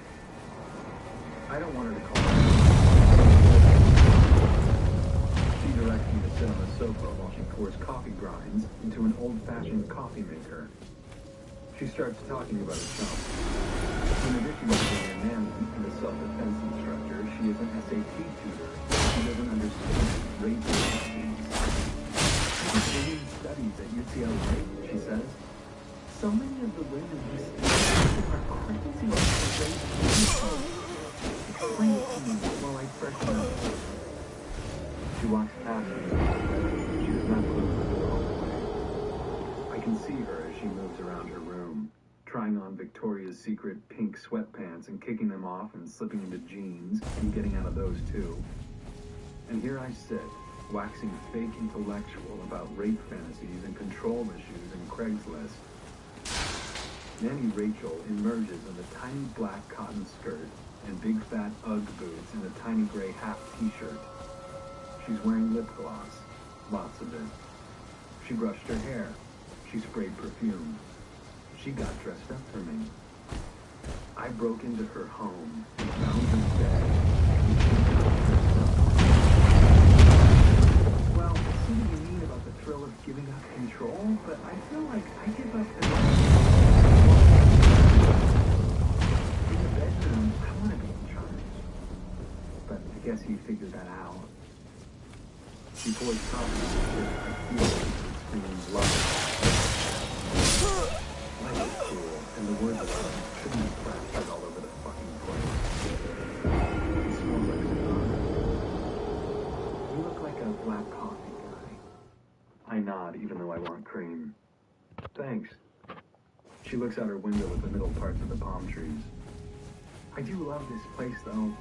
I don't want her to call me. She directs me to sit on the sofa while she pours coffee grinds into an old-fashioned coffee maker. She starts talking about herself. In addition to being a nanny and a self-defense instructor, she is an SAT tutor. She doesn't understand rape issues. She's doing studies at UCLA, she says. So many of the women who study are crazy about rape issues. Explain it to me while I freshen up. She walks past me. She does not close the door all the way. I can see her as she moves around her room, trying on Victoria's Secret pink sweatpants and kicking them off and slipping into jeans and getting out of those too. And here I sit, waxing fake intellectual about rape fantasies and control issues in Craigslist. Nanny Rachel emerges in the tiny black cotton skirt and big fat Ugg boots and a tiny gray half t-shirt. She's wearing lip gloss, lots of it. She brushed her hair. She sprayed perfume. She got dressed up for me. I broke into her home and found her bed, and she got dressed up for me. Well, I see what you mean about the thrill of giving up control, but I feel like I give up the... In the bedroom, I want to be in charge. But I guess he figured that out. She pours coffee, I feel like she's screaming love. Life is cruel, and the word love shouldn't be plastered all over the fucking place. He smells like cigar. You look like a black coffee guy. I nod, even though I want cream. Thanks. She looks out her window at the middle parts of the palm trees. I do love this place, though.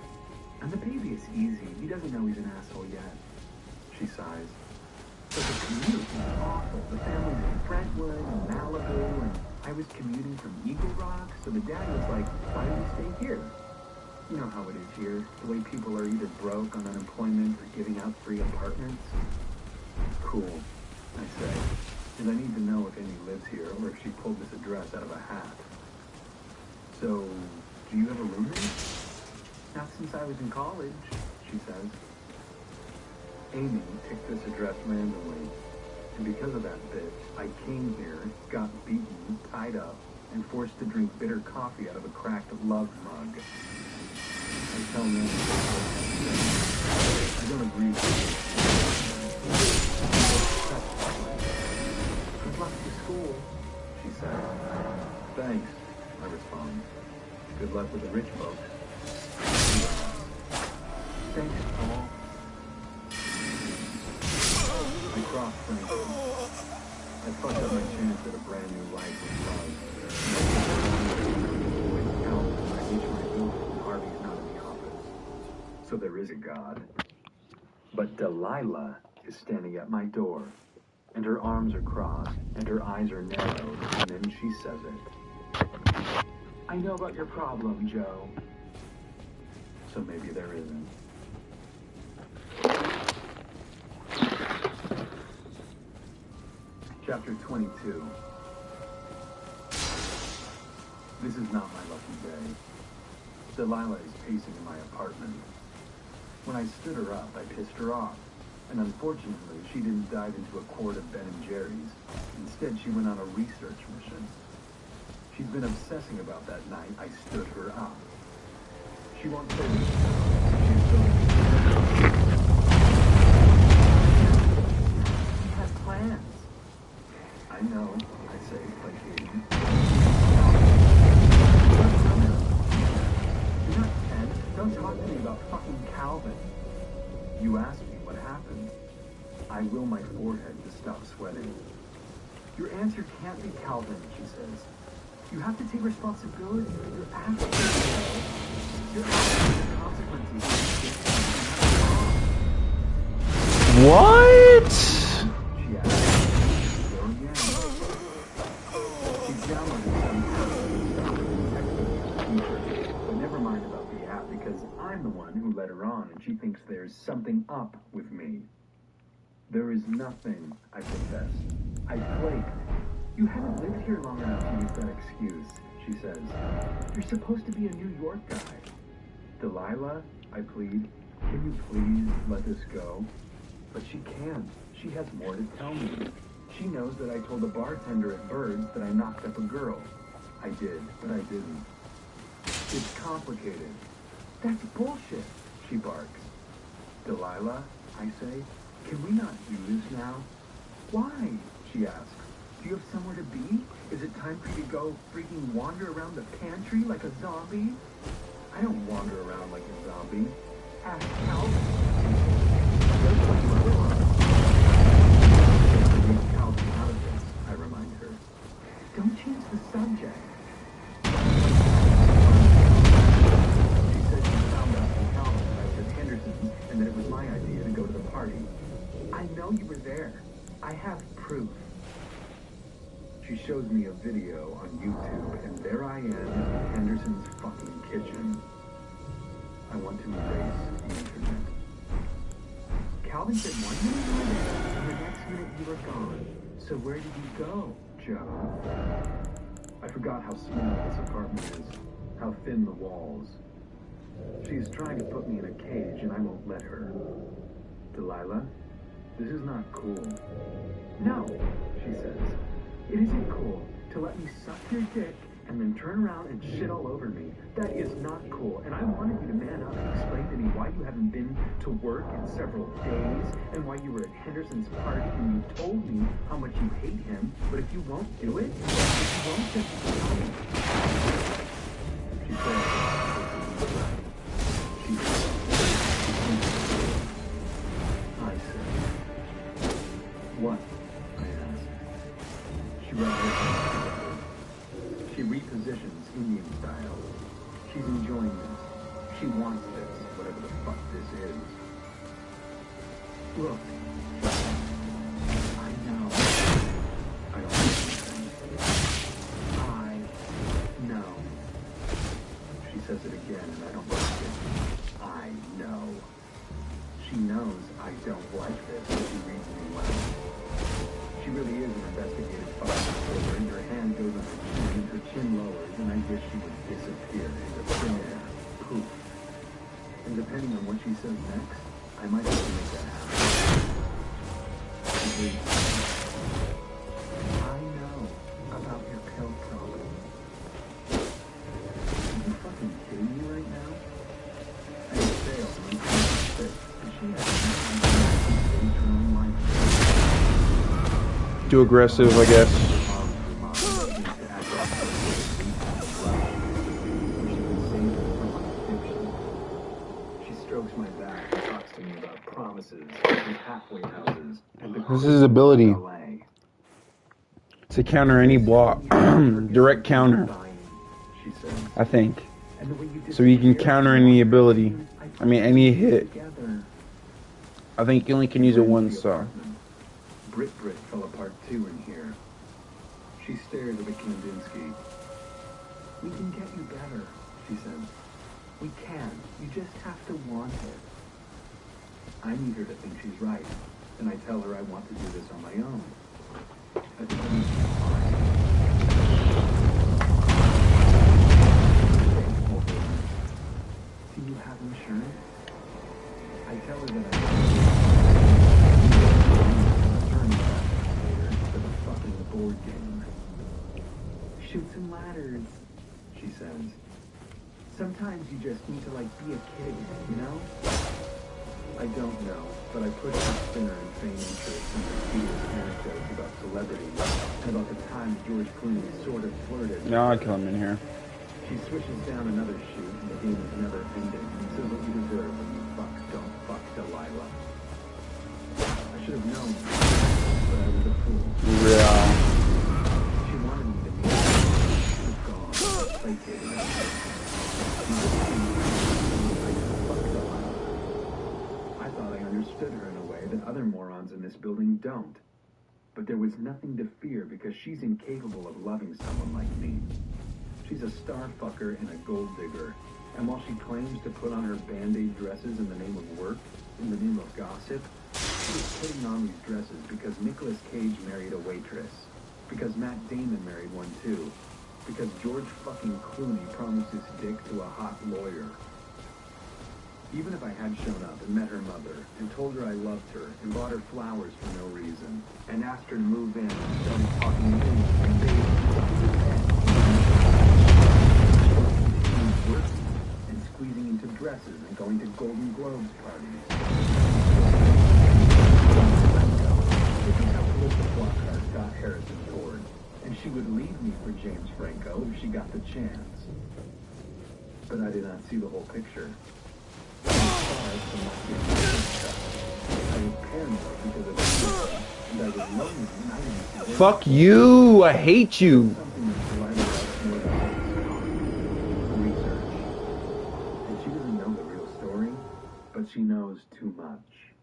And the baby is easy. He doesn't know he's an asshole yet. She sighs. But the commute is awful. The family's in Brentwood and Malibu, and I was commuting from Eagle Rock, so the dad was like, why do we stay here? You know how it is here. The way people are either broke on unemployment or giving out free apartments. Cool, I say. And I need to know if Amy lives here or if she pulled this address out of a hat. So, do you have a roommate? Not since I was in college, she says. Amy picked this address randomly, and because of that bitch, I came here, got beaten, tied up, and forced to drink bitter coffee out of a cracked love mug. tell them. I don't agree with you. Good luck to school, she says. Thanks, I respond. Good luck with the rich folks. Thanks, Paul. I cross Franklin. I fucked up my chance at a brand new life with love. So there is a God. But Delilah is standing at my door, and her arms are crossed, and her eyes are narrowed, and then she says it. I know about your problem, Joe. So maybe there isn't. Chapter 22. This is not my lucky day. Delilah is pacing in my apartment. When I stood her up, I pissed her off. And unfortunately, she didn't dive into a quart of Ben & Jerry's. Instead, she went on a research mission. She's been obsessing about that night I stood her up. She won't say this. She's building. She has plans. I know, I say, placating. You're not 10. Don't talk to me about fucking Calvin. You asked me what happened. I will my forehead to stop sweating. Your answer can't be Calvin, she says. You have to take responsibility for your actions. Your actions and consequences. What? She asked. She's downloaded some app, but never mind about the app because I'm the one who let her on and she thinks there's something up with me. There is nothing, I confess. I flaked. You haven't lived here long enough to use that excuse, she says. You're supposed to be a New York guy. Delilah, I plead, can you please let this go? But she can't. She has more to tell me. She knows that I told the bartender at Bird's that I knocked up a girl. I did, but I didn't. It's complicated. That's bullshit, she barks. Delilah, I say, can we not do this now? Why? She asks. Do you have somewhere to be? Is it time for you to go freaking wander around the pantry like a zombie? I don't wander around like a zombie. Ask Calvin. Leave Calvin out of this, I remind her. Don't change the subject. She said she found out from Calvin that I was at Henderson's and that it was my idea to go to the party. I know you were there. I have proof. She shows me a video on YouTube, and there I am in Henderson's fucking kitchen. I want to erase the internet. Calvin said 1 minute you were there, and the next minute you were gone. So where did you go, Joe? I forgot how small this apartment is, how thin the walls. She's trying to put me in a cage, and I won't let her. Delilah, this is not cool. No, she says. It isn't cool to let me suck your dick and then turn around and shit all over me. That is not cool. And I wanted you to man up and explain to me why you haven't been to work in several days and why you were at Henderson's party and you told me how much you hate him. But if you won't do it, if you won't just tell me. She said, I said, what? She repositions Indian style. She's enjoying this. She wants this, whatever the fuck this is. Look. I know. I don't know anything. I know. She says it again, and I don't like it. I know. She knows I don't like this, but she reads me well. She really is an investigative firefighter, and her hand goes on her chin, and her chin lowers, and I wish she would disappear into thin air. Poof. And depending on what she says next, I might have to make that happen. I know about your pill problem. Are you fucking kidding me right now? Too aggressive, I guess. She strokes my back and talks to me about promises and halfway houses. This is his ability to counter any block. Direct counter, I think. So you can counter any ability. I mean, any hit. I think you only can use it once, so. Brit fell apart too in here. She stared at the Kandinsky. We can get you better, she said. We can. You just have to want it. I need her to think she's right, and I tell her I want to do this on my own. I think I need to be fine. Do you have insurance? I tell her that I turn later for the fucking board game. Shoots and ladders, she says. Sometimes you just need to, like, be a kid, you know? I don't know, but I push the spinner and feign interest in the cutest anecdotes about celebrities and about the times George Clooney sort of flirted. No, I'd kill him in here. She switches down another shoot, and the game is never ending. This is what you deserve when you don't fuck Delilah. I should have known, but I was a fool. Yeah. She wanted me to meet her. She was gone, placated. I thought I understood her in a way that other morons in this building don't. But there was nothing to fear because she's incapable of loving someone like me. She's a star fucker and a gold digger. And while she claims to put on her band-aid dresses in the name of work, in the name of gossip, she was putting on these dresses because Nicolas Cage married a waitress. Because Matt Damon married one too. Because George fucking Clooney promised his dick to a hot lawyer. Even if I had shown up and met her mother and told her I loved her and bought her flowers for no reason and asked her to move in and started talking English and working and squeezing into dresses and going to Golden Globes parties. This is how Melissa Flockhart got Harrison Ford, and she would leave me for James Franco if she got the chance. But I did not see the whole picture. I was paranoid because of the and I was lonely and I didn't. Fuck you! I hate you! And she doesn't know the real story, but she knows too much.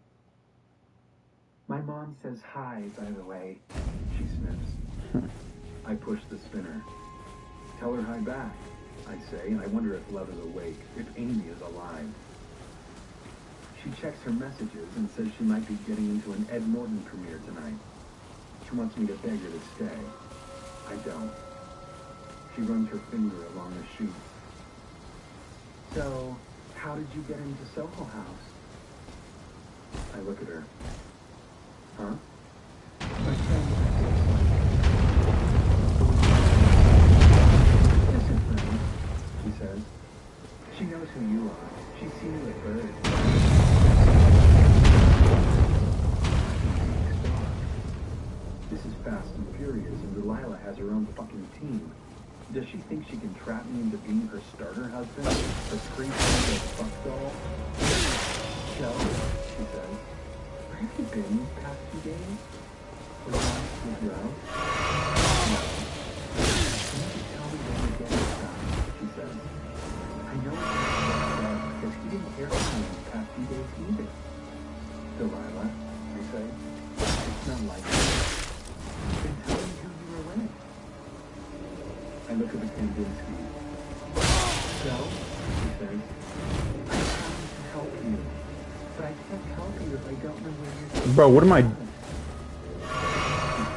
My mom says hi, by the way, she sniffs. I push the spinner. Tell her hi back, I say, and I wonder if Love is awake, if Amy is alive. She checks her messages and says she might be getting into an Ed Norton premiere tonight. She wants me to beg her to stay. I don't. She runs her finger along the sheet. So, how did you get into Soho House? I look at her. Huh? My friend, Listen, friend, she says. She knows who you are. She's seen you at birds. This is Fast and Furious, and Delilah has her own fucking team. Does she think she can trap me into being her starter husband? Her creepy fuck doll? Joe, she says, where have you been these past 2 days? Was I with Joe? No. Can you tell me when you get this done? She says. I know it's not because he didn't care for me these past few days either. Delilah, I say, it's not like that. Then tell me who you were with. I look at the Kandinsky. So, she says, I promise to help you, but I can't help you if I don't know where you're. Bro, what am I? She's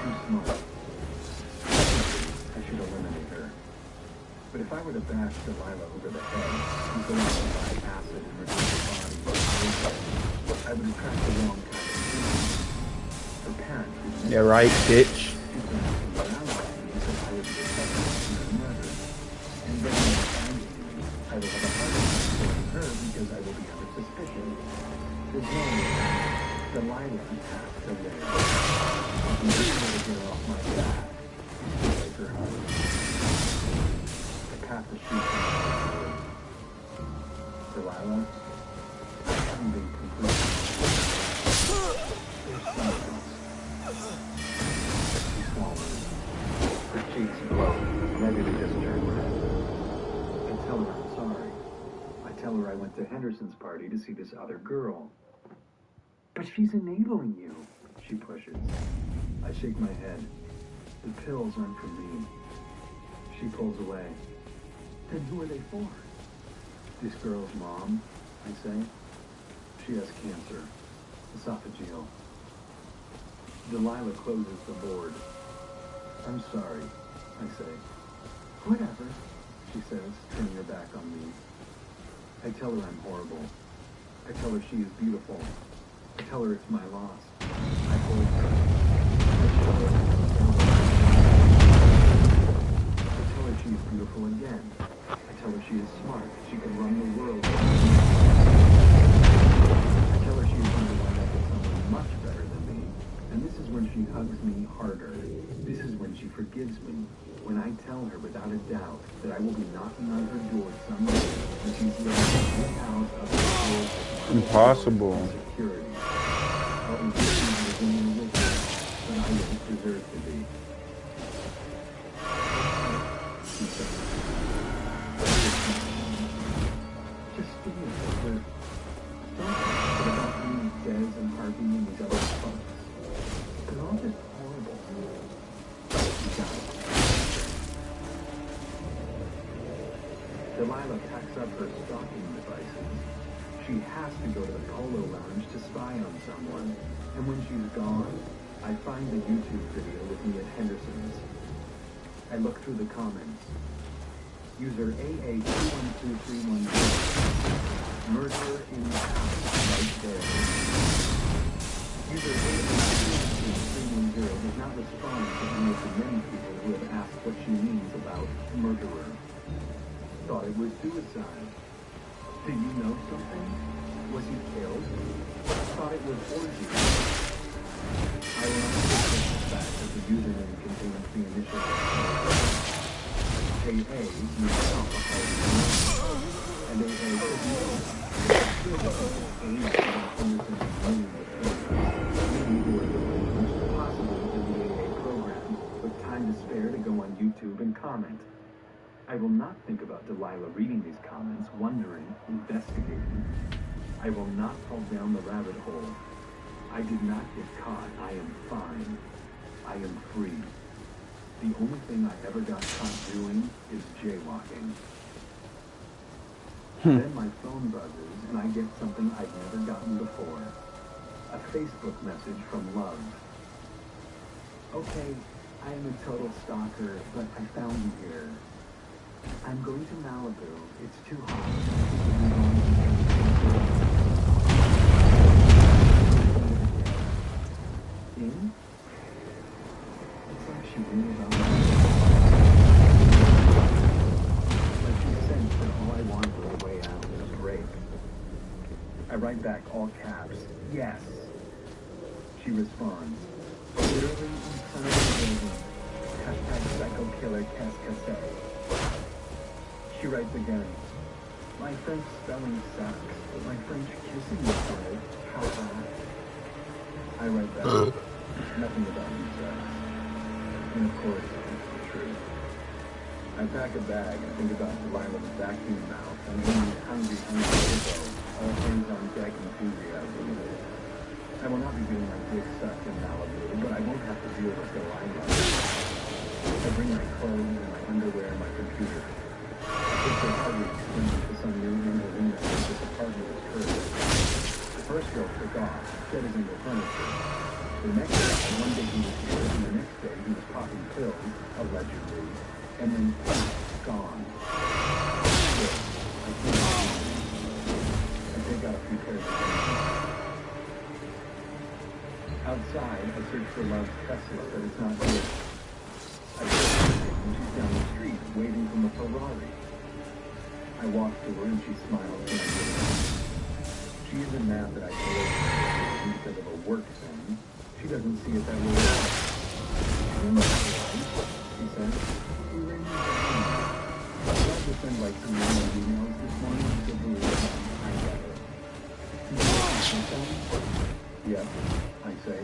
too smart. I should eliminate her. But if I were to bash Delilah over the head and go out and buy acid and reduce her body, I would attract the wrong kind of people. Her parents would. Yeah, right, bitch. I will have a hard time supporting her because I will be under suspicion. There's no way Delilah has to live. cheeks glow. Maybe they just turned red. I tell her I'm sorry. I tell her I went to Henderson's party to see this other girl. But she's enabling you, she pushes. I shake my head. The pills aren't for me. She pulls away. Then who are they for? This girl's mom, I say. She has cancer. Esophageal. Delilah closes the board. I'm sorry, I say. Whatever, she says, turning her back on me. I tell her I'm horrible. I tell her she is beautiful. I tell her it's my loss. I hold her. I tell her she is beautiful again. I tell her she is smart. She can run the world. I tell her she is going to wind up with someone much better than me. And this is when she hugs me harder. This is when she forgives me. When I tell her without a doubt that I will be knocking on her door someday and she's living in the house of the world. Impossible. Security. I'll be living with her, but I don't deserve to be. She said, just do me a favor. Don't talk about me, Des and Harvey and these other fucks. They're all just horrible. You got it. Delilah packs up her stalking devices. She has to go to the polo lounge to spy on someone. And when she's gone, I find the YouTube video with me at Henderson's. I look through the comments. User AA212310. Murderer in the house, right there. User AA212310 does not respond to any of the many people who have asked what she means about murderer. Thought it was suicide. Do you know something? Was he killed? Thought it was orgy. I will not take the fact that the username contains the initials AA means alcohol, and AA could be possibly in the AA program, with time to spare to go on YouTube and comment. I will not think about Delilah reading these comments, wondering, investigating. I will not fall down the rabbit hole. I did not get caught. I am fine. I am free. The only thing I ever got caught doing is jaywalking. Then my phone buzzes and I get something I've never gotten before. A Facebook message from Love. Okay, I am a total stalker, but I found you here. I'm going to Malibu. It's too hot. In? It's like she knew about me. Like she sensed that all I wanted was a way out was rape. I write back all caps. Yes. She responds. Literally in front of the building. Hashtag psycho killer cast cassette. She writes again. My French spelling sucks, but my French kissing is good. How about? I write back. Nothing about you sucks. And of course, it's the truth. I pack a bag and think about Delilah's vacuum mouth and Amy's hungry elbow, all hands on deck enthusiasm. I will not be getting my dick sucked in Malibu, but I won't have to deal with Delilah. I bring my clothes and my underwear and my computer. Picture Harvey explaining to some new Angelina that this apartment is hers. The first girl took off, set his into furniture. The next guy, one day he was here, and the next day he was popping pills, allegedly, and then gone. I take out a few pairs of pants. Outside, I search for Love's Tesla, but it's not here. I search for her, and she's down the street, waiting from a Ferrari. I walk to her and she smiles when I get her. She isn't mad that I told her because of a work thing. She doesn't see it that way at all. You're not right, she says. You ring me down. I tried to send like some random emails this morning to believe I got it. You want something? Yes, I say.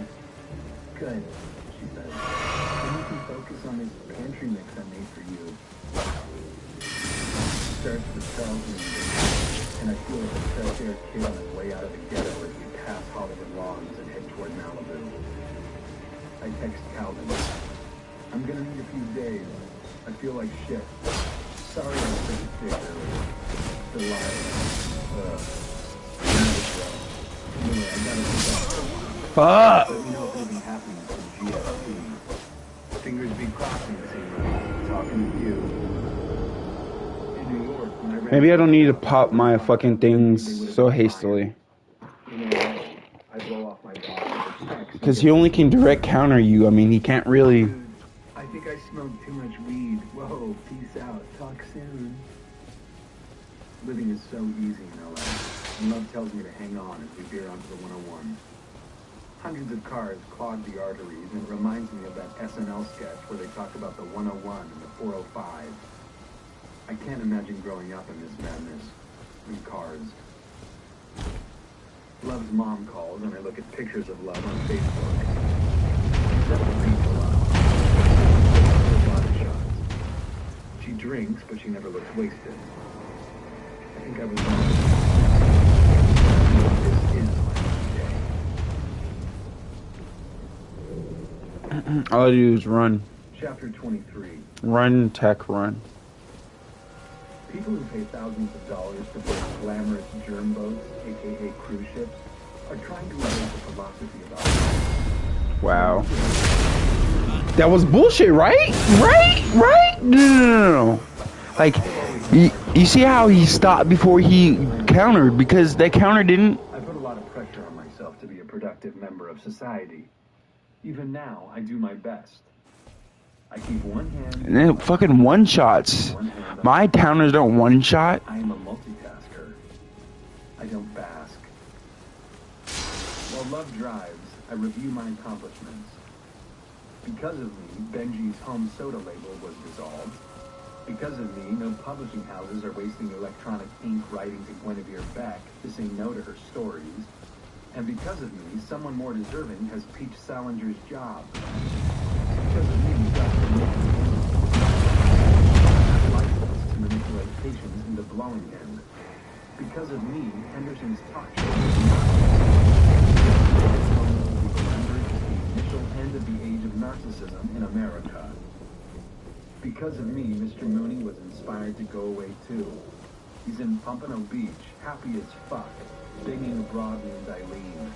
Good, she says. Then you can focus on this pantry mix another kid on his way out of the ghetto as we pass Hollywood Lawns and head toward Malibu. I text Calvin. I'm gonna need a few days. I feel like shit. Sorry I was such a dick earlier. Anyway, I gotta get Fuck! Let me know if anything happens to GSP. Fingers be crossing, Seymour. Talking to you. In New York, when I ran Maybe I don't need to pop my fucking things so hastily. I blow off my boss with a text. Because he only can direct counter you. I mean, he can't really... Dude, I think I smoked too much weed. Whoa, peace out. Talk soon. Living is so easy in LA. And love tells me to hang on as we veer onto the 101. Hundreds of cars clog the arteries, and it reminds me of that SNL sketch where they talk about the 101 and the 405. I can't imagine growing up in this madness. In cars. Love's mom calls, and I look at pictures of Love on Facebook. She's at the beach a lot. A lot of shots. She drinks, but she never looks wasted. I think I was wrong. This is my day. All I do is run. Chapter 23. Run, tech, run. People who pay thousands of dollars to build glamorous germ boats, aka cruise ships, are trying to erase the philosophy about life. Wow. That was bullshit, right? Right? No. Like, you see how he stopped before he countered, because that counter didn't... I put a lot of pressure on myself to be a productive member of society. Even now, I do my best. I keep one hand... And then fucking one-shots. My counters don't one-shot. I am a multitasker. I don't bask. While love drives, I review my accomplishments. Because of me, Benji's home soda label was dissolved. Because of me, no publishing houses are wasting electronic ink writing to Guinevere Beck to say no to her stories. And because of me, someone more deserving has Peach Salinger's job. Because of me, Dr. Nick license to manipulate patients into blowing him. Because of me, Henderson's talk show is not remembered as the initial end of the age of narcissism in America. Because of me, Mr. Mooney was inspired to go away too. He's in Pompano Beach, happy as fuck, banging Broadway's Eileen.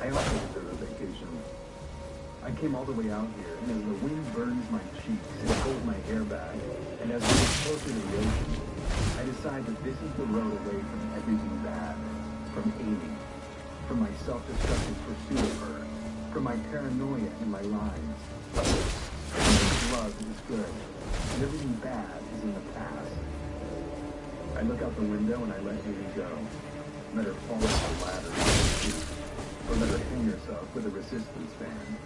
I also deserve a vacation. I came all the way out here, and as the wind burns my cheeks and pulls my hair back, and as we get closer to the ocean, I decide that this is the road away from everything bad, from Amy, from my self-destructive pursuit of her, from my paranoia in my lives. Everything love is good, and everything bad is in the past. I look out the window and I let Amy go. Let her fall off the ladder or let her hang herself with a resistance band.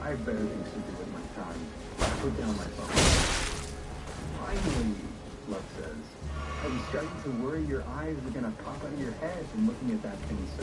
I have better things to do with my time. Put down my phone. Finally, Love says. I was starting to worry your eyes were gonna pop out of your head from looking at that thing so